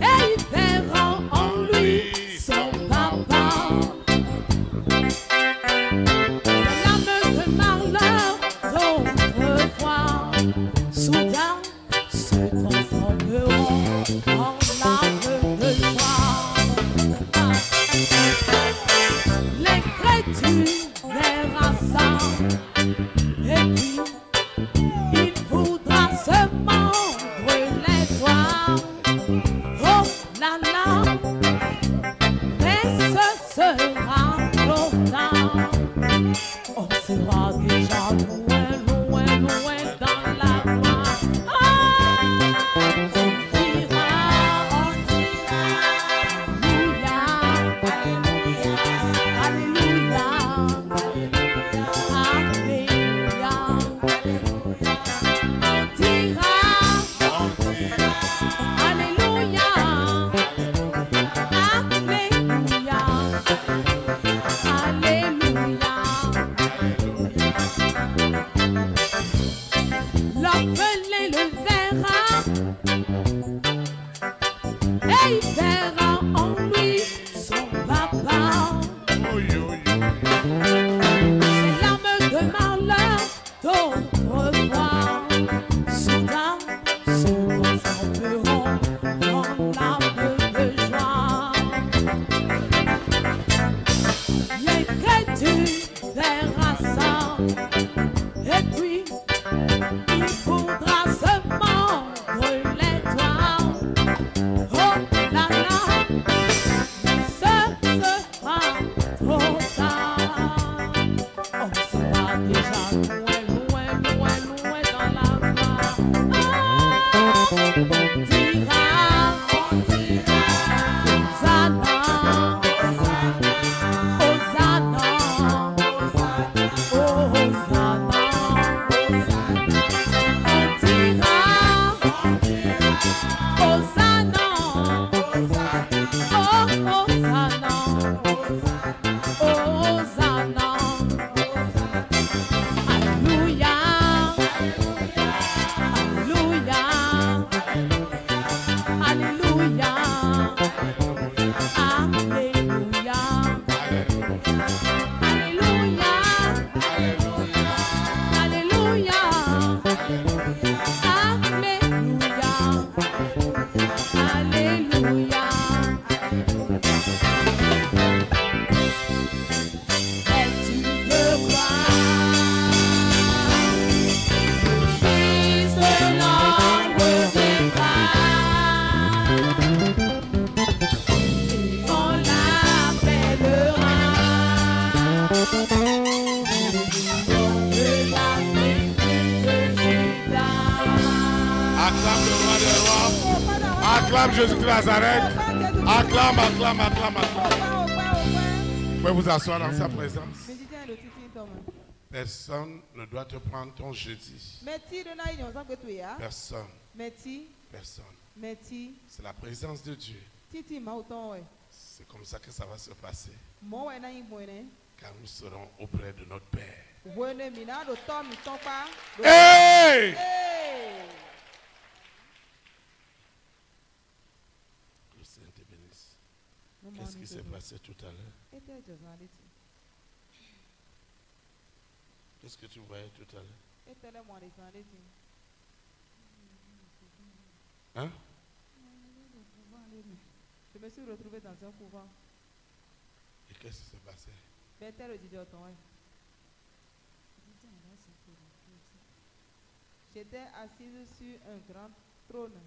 et il verra en lui son papa. C'est l'âme de malheur d'autrefois, soudain se transformeront en larmes de joie. L'incrédule verra ça, et puis il voudra se mordre les doigts. Oh là là, mais ce sera trop tard. On sera déjà loin, loin, loin dans la gloire. Ah, on dira, Alléluia, Alléluia, Alléluia. On dira, Alléluia, Alléluia, Alléluia. L'orphelin le verra, et il verra en lui son papa. C'est l'âme de malheur d'autrefois, soudain se transformeront en larmes de joie. L'incrédule verra ça, et puis il voudra se mordre les doigts. Oh là là, Alléluia. Alléluia. Alléluia. Alléluia. Alléluia. Et tu peux croire, Christ l'en reviendra. Et on l'appellera de la tribu de Judas. Acclame le roi des rois. Acclame Jésus de Nazareth. Acclame, acclame, acclame, acclame. Vous pouvez vous asseoir dans sa présence. Personne ne doit te prendre ton jeudi. Personne. Personne. C'est la présence de Dieu. C'est comme ça que ça va se passer. Car nous serons auprès de notre Père. Hey! Que le Seigneur te bénisse. Qu'est-ce qui s'est passé tout à l'heure? Qu'est-ce que tu voyais tout à l'heure? Hein? Je me suis retrouvée dans un couvent. Et qu'est-ce qui s'est passé? J'étais assise sur un grand trône.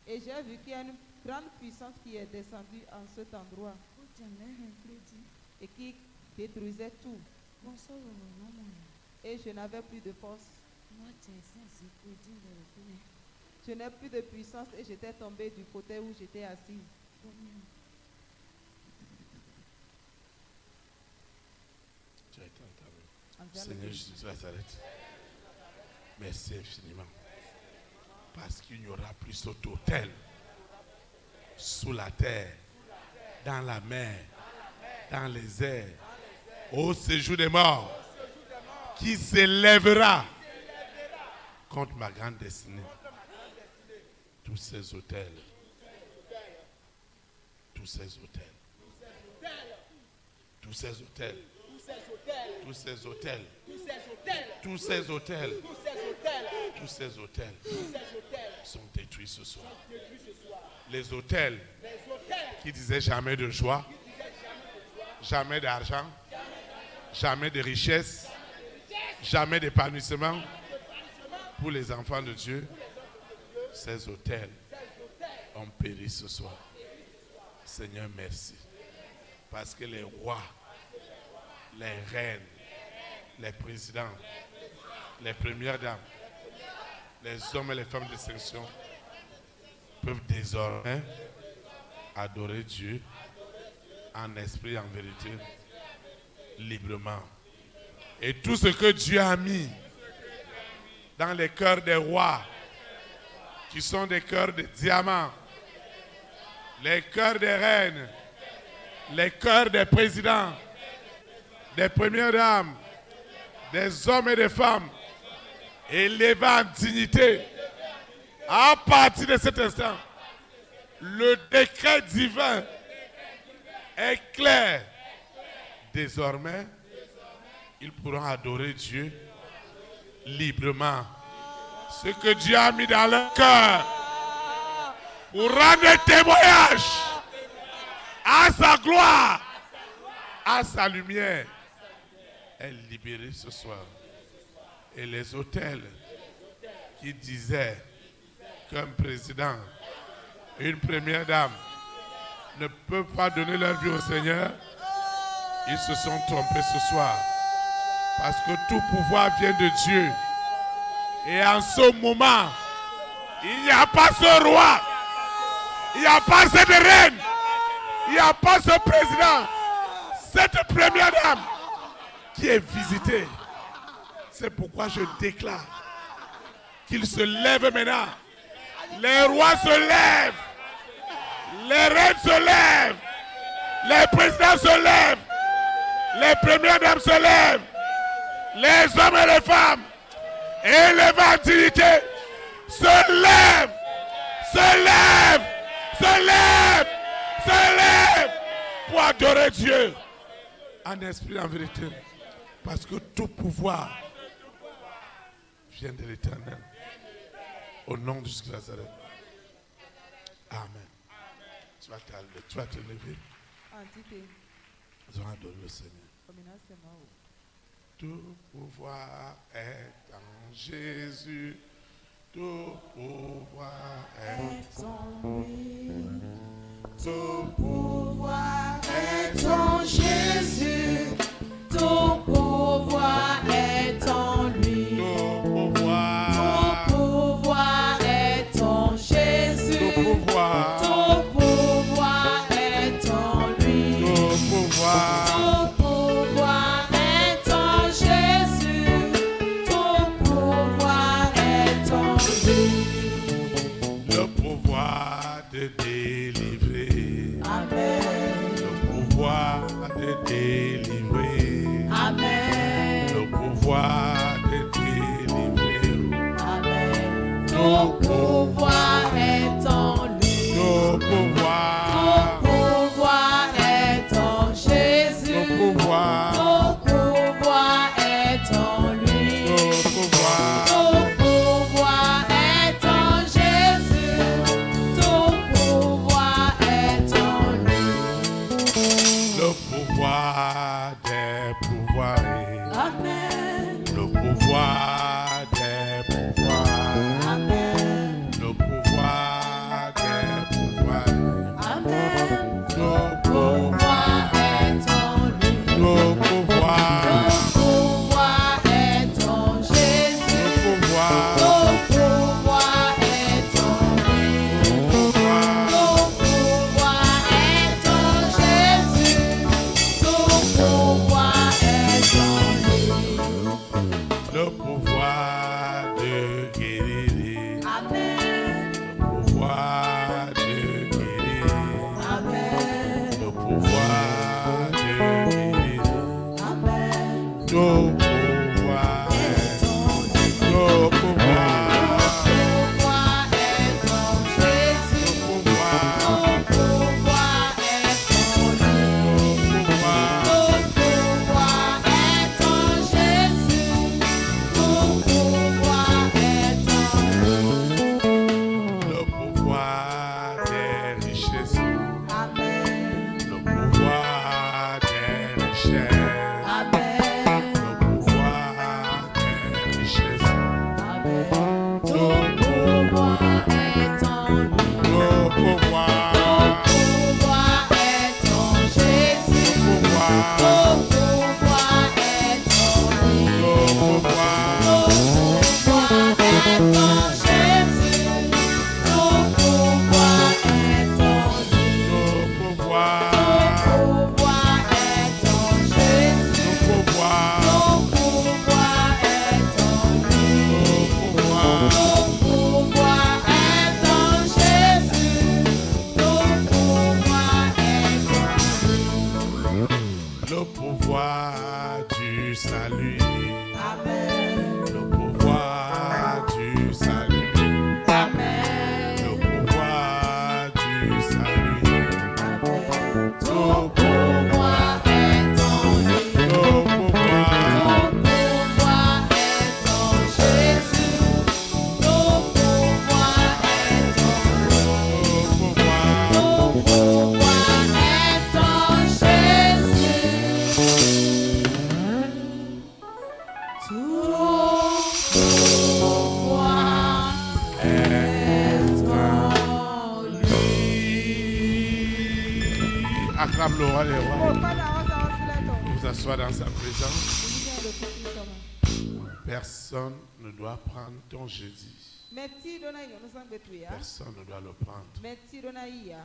Et j'ai vu qu'il y a une grande puissance qui est descendue en cet endroit et qui détruisait tout. Et je n'avais plus de force. Je n'ai plus de puissance et j'étais tombée du côté où j'étais assise. Tu as été entendu. Seigneur Jésus de Nazareth, merci infiniment. Parce qu'il n'y aura plus cet autel sous la terre, dans la mer, dans les airs, au séjour des morts, qui s'élèvera contre ma grande destinée. Tous ces autels, tous ces autels, tous ces autels, tous ces autels, tous ces autels, tous ces autels sont détruits ce soir. Les autels qui disaient jamais de joie, jamais d'argent, jamais de richesse, jamais d'épanouissement pour les enfants de Dieu, ces autels ont péri ce soir. Seigneur, merci. Parce que les rois, les reines, les présidents, les premières dames, les hommes et les femmes de distinction peuvent désormais adorer Dieu en esprit et en vérité, librement. Et tout ce que Dieu a mis dans les cœurs des rois, qui sont des cœurs de diamants, les cœurs des reines, les cœurs des présidents, des premières dames, des hommes et des femmes, élevés en dignité. À partir de cet instant, le décret divin est clair. Désormais, ils pourront adorer Dieu librement. Ce que Dieu a mis dans leur cœur pour rendre témoignage à sa gloire, à sa lumière, est libéré ce soir. Et les autels qui disaient qu'un président, une première dame ne peuvent pas donner leur vie au Seigneur, ils se sont trompés ce soir. Parce que tout pouvoir vient de Dieu. Et en ce moment, il n'y a pas ce roi, il n'y a pas cette reine, il n'y a pas ce président, cette première dame qui est visitée. C'est pourquoi je déclare qu'il se lève maintenant. Les rois se lèvent, les reines se lèvent, les présidents se lèvent, les premières dames se lèvent, les hommes et les femmes, élevés en dignité, se lèvent, se lèvent, se lèvent, se lèvent pour adorer Dieu en esprit et en vérité. Parce que tout pouvoir vient de l'Éternel. Au nom de Jésus Nazareth. Amen. Tu vas te lever. Nous allons adorer le Seigneur. Tout pouvoir est en Jésus. Tout pouvoir est en lui. Tout pouvoir est en Jésus. Tout pouvoir est en lui. Tout pouvoir. Tout pouvoir est en Jésus. Tout pouvoir. Tout pouvoir est en lui. Tout pouvoir. Tout pouvoir est en Jésus. Tout pouvoir est en lui. Le pouvoir de délivrer. Amen. Le pouvoir de délivrer. Amen. Le pouvoir de délivrer. Amen. Tout pouvoir est en lui. Tout pouvoir. Tout pouvoir est en Jésus. Tout pouvoir. Tout pouvoir est en lui. Tout pouvoir. Tout pouvoir est en Jésus. Tout pouvoir est en lui. Le pouvoir des pouvoirs. Amen. Le pouvoir des pouvoirs. Amen. Le pouvoir des pouvoirs. Amen. Tout Pouvoir est en lui. Tout pouvoir. Tout pouvoir est en Jésus. Tout pouvoir. Tout pouvoir est en lui. Tout pouvoir. Tout pouvoir est en Jésus. Tout pouvoir est en lui. Le pouvoir de guérir. Amen. Le pouvoir de guérir. Amen. Le pouvoir de guérir. Amen. Tout pouvoir. Est en lui. Tout pouvoir. Pouvoir est en Jésus. Tout pouvoir. Tout pouvoir est en lui. Tout pouvoir. Tout pouvoir est en Jésus. Tout pouvoir est en lui. Le pouvoir des richesses. Amen. Le pouvoir des richesses. Amen. Le pouvoir des richesses. Amen. Tout pouvoir est en lui. Le pouvoir. Tout pouvoir est en Jésus. Le pouvoir. Tout pouvoir est en lui. Le pouvoir. Tout pouvoir est en Jésus. Tout pouvoir est en lui. Le pouvoir. Tout pouvoir est en Jésus. Le pouvoir. Tout pouvoir est en lui. Le pouvoir. Tout pouvoir est en Jésus. Tout pouvoir est en lui. Le pouvoir du salut. Amen. Le pouvoir du salut. Amen. Le pouvoir du salut. Amen. Tout pouvoir est en lui. Le pouvoir. Tout pouvoir est en Jésus. Tout pouvoir est en lui. Le pouvoir. Tout pouvoir est en Jésus. Tout pouvoir est en lui. Acclame le roi des rois. Okada waza wasileto. Vous asseoir dans sa présence. Ongea ndo tukisoma. Personne ne doit prendre ton jeudi. Meti dona iyo nusangbe tuya. Personne ne doit le prendre. Meti dona iya.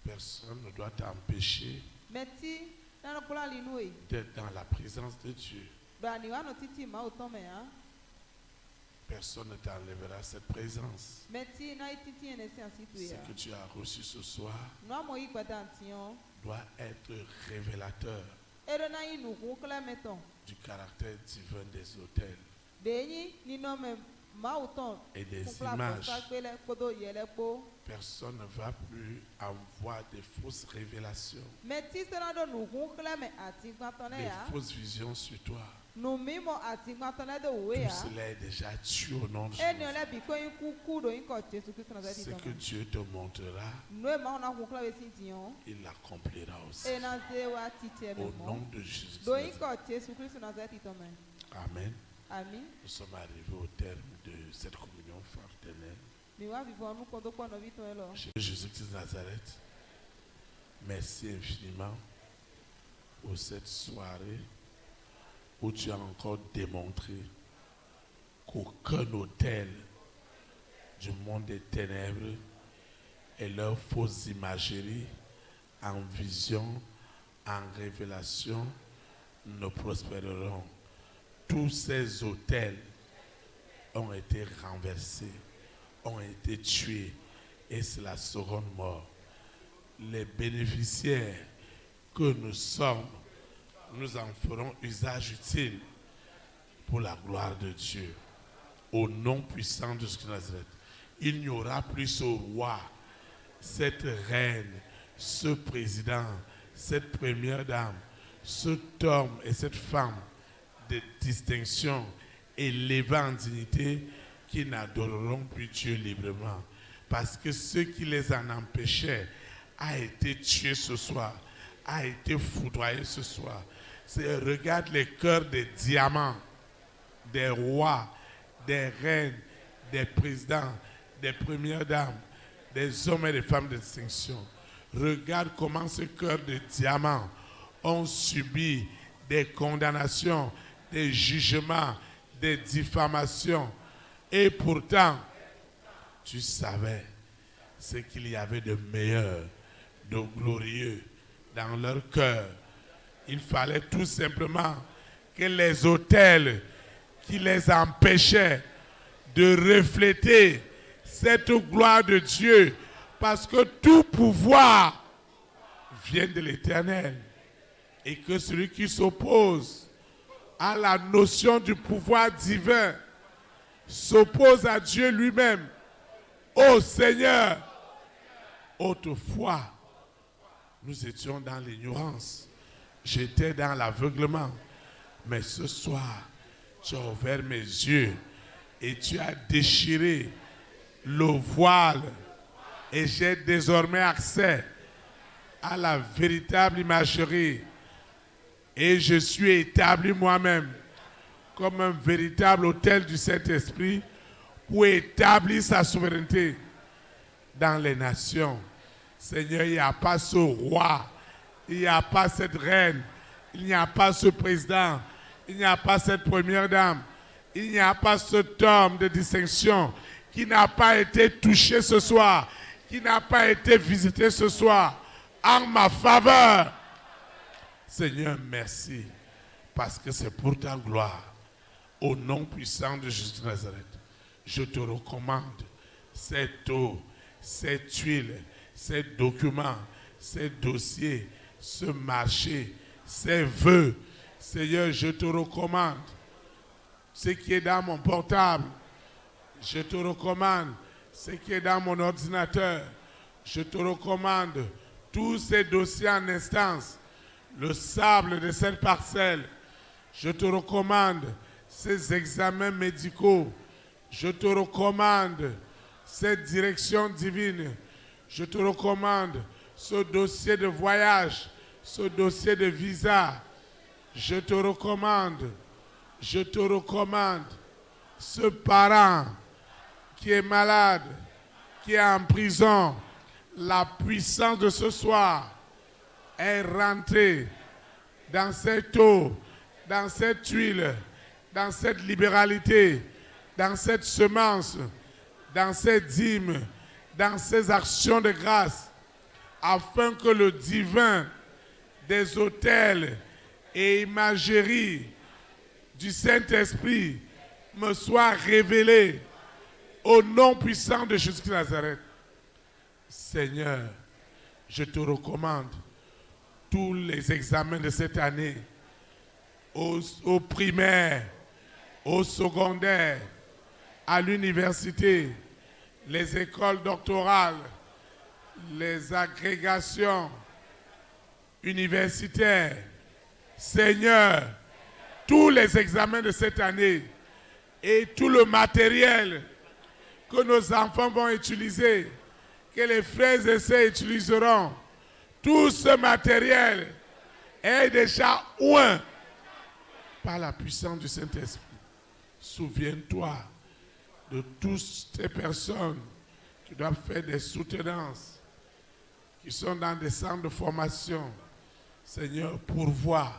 Personne ne doit t'empêcher Meti nano kula linui. d'être dans la présence de Dieu. Bani wano titi ma utome ya. Personne ne t'enlèvera cette présence. Meti na ititi enesi ansitu Ce ya. que tu as reçu ce soir Noa mo ikwata antion. doit être révélateur Eɖena yi nuhu kple metɔn. du caractère divin des autels Ɖe nyi ninɔme mawu tɔn. et des Kple images. abɔsakpe le kpodo yɛ le kpo. Personne ne va plus avoir des fausses révélations, Meti sena ɖo nuhu kple me atigbãtɔ ne des ya. fausses visions sur toi. Numimɔ atigbãtɔ ne do woe Tout ya. cela est déjà tué au nom de Enyo Jésus. le biko yin kuku ɖo yin kɔ Jesu Kristu na zɛti Ce que tɔmɔ. Dieu te montrera, Nue mawu na hu kple wesi diɔ. il l'accomplira aussi. Ena ze wa titiɛ Au me nom mɔ. de Jésus. Do yin kɔ Jesu Kristu na zɛti tɔmɔ. Amen. Ami. Nous sommes arrivés au terme de cette communion fraternelle. Mi wa vivɔ nu kɔ do kpɔ nɔvi tɔ lɔ. Jésus-Christ de Nazareth, merci infiniment pour cette soirée où tu as encore démontré qu'aucun autel du monde des ténèbres et leurs fausses imageries en vision, en révélation ne prospéreront. Tous ces autels ont été renversés, ont été tués, et c'est la seconde mort. Les bénéficiaires que nous sommes, nous en ferons usage utile pour la gloire de Dieu. Au nom puissant de Jésus de Nazareth, il n'y aura plus ce roi, cette reine, ce président, cette première dame, cet homme et cette femme de distinction élevés en dignité qui n'adoreront plus Dieu librement. Parce que ceux qui les en empêchaient a été tué ce soir, a été foudroyé ce soir. Regarde les cœurs des diamants, des rois, des reines, des présidents, des premières dames, des hommes et des femmes de distinction. Regarde comment ces cœurs de diamants ont subi des condamnations, des jugements, des diffamations. Et pourtant, tu savais ce qu'il y avait de meilleur, de glorieux dans leur cœur. Il fallait tout simplement que les autels qui les empêchaient de refléter cette gloire de Dieu, parce que tout pouvoir vient de l'Éternel, et que celui qui s'oppose à la notion du pouvoir divin s'oppose à Dieu lui-même. Ô Seigneur, autrefois, nous étions dans l'ignorance, j'étais dans l'aveuglement, mais ce soir, tu as ouvert mes yeux et tu as déchiré le voile et j'ai désormais accès à la véritable imagerie et je suis établi moi-même comme un véritable autel du Saint-Esprit pour établir sa souveraineté dans les nations. Seigneur, il n'y a pas ce roi, il n'y a pas cette reine, il n'y a pas ce président, il n'y a pas cette première dame, il n'y a pas cet homme de distinction qui n'a pas été touché ce soir, qui n'a pas été visité ce soir en ma faveur. Seigneur, merci, parce que c'est pour ta gloire. Au nom puissant de Jésus de Nazareth, je te recommande cette eau, cette huile, ces documents, ces dossiers, ce marché, ces vœux. Seigneur, je te recommande ce qui est dans mon portable. Je te recommande ce qui est dans mon ordinateur. Je te recommande tous ces dossiers en instance. Le sable de cette parcelle. Je te recommande ces examens médicaux. Je te recommande cette direction divine. Je te recommande ce dossier de voyage, ce dossier de visa. Je te recommande ce parent qui est malade, qui est en prison. La puissance de ce soir est rentrée dans cette eau, dans cette huile, dans cette libéralité, dans cette semence, dans cette dîme, dans ces actions de grâce, afin que le divin des autels et imageries du Saint-Esprit me soit révélé au nom puissant de Jésus de Nazareth. Seigneur, je te recommande tous les examens de cette année, au primaire, au secondaire, à l'université, les écoles doctorales, les agrégations universitaires. Seigneur, tous les examens de cette année et tout le matériel que nos enfants vont utiliser, que les frères et sœurs utiliseront, tout ce matériel est déjà oint par la puissance du Saint-Esprit. Souviens-toi de toutes ces personnes qui doivent faire des soutenances, qui sont dans des centres de formation. Seigneur, pourvois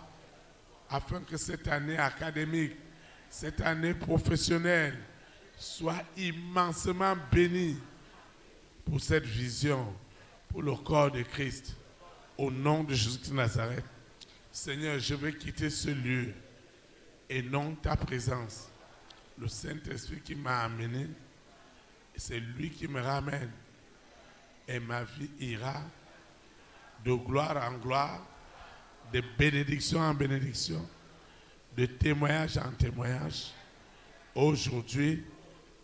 afin que cette année académique, cette année professionnelle soit immensément bénie pour cette vision, pour le corps de Christ. Au nom de Jésus de Nazareth, Seigneur, je vais quitter ce lieu et non ta présence. Le Saint-Esprit qui m'a amené, c'est lui qui me ramène. Et ma vie ira de gloire en gloire, de bénédiction en bénédiction, de témoignage en témoignage, aujourd'hui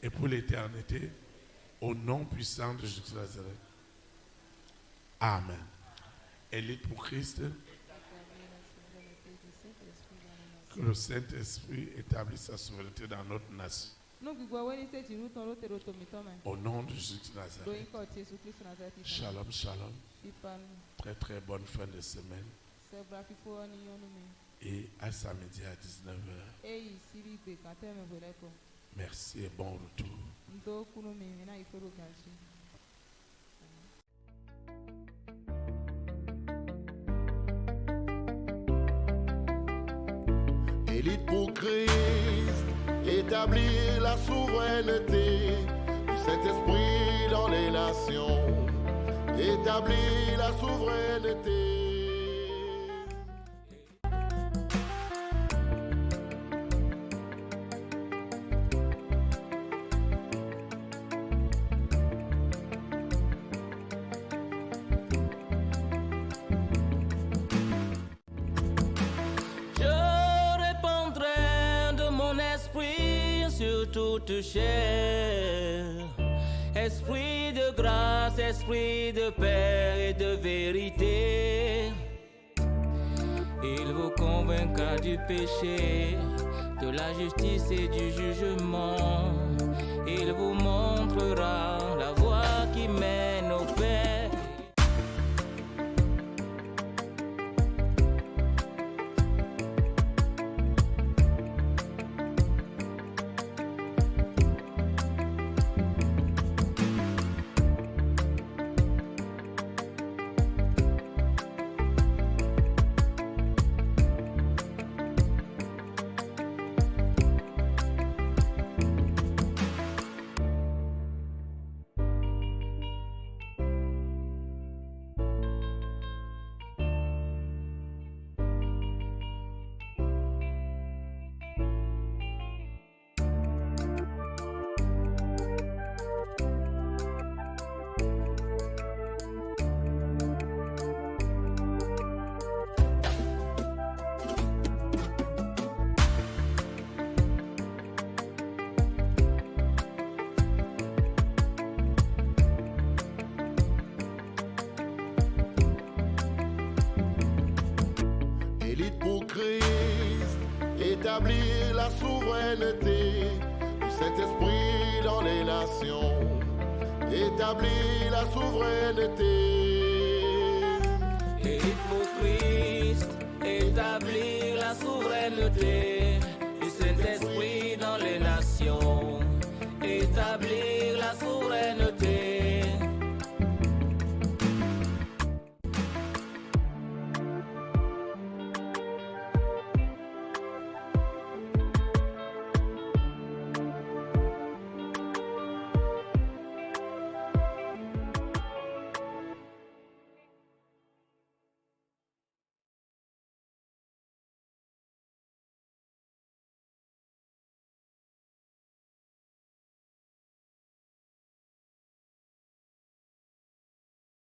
et pour l'éternité, au nom puissant de Jésus de Nazareth. Amen. Élite pour Christ, que le Saint-Esprit établisse sa souveraineté dans notre nation. Au nom de Jésus de Nazareth. Shalom, shalom. Très très bonne fin de semaine. Et à samedi à 19h. Merci et bon retour. Élite pour Christ, établir la souveraineté du Saint-Esprit dans les nations. Établir la souveraineté. Toute chair, esprit de grâce, esprit de paix et de vérité, il vous convaincra du péché, de la justice et du jugement, il vous montrera la voie qui mène au Père. Pour Christ, établir la souveraineté du Saint-Esprit dans les nations. Établir la souveraineté. Élite pour Christ, établir la souveraineté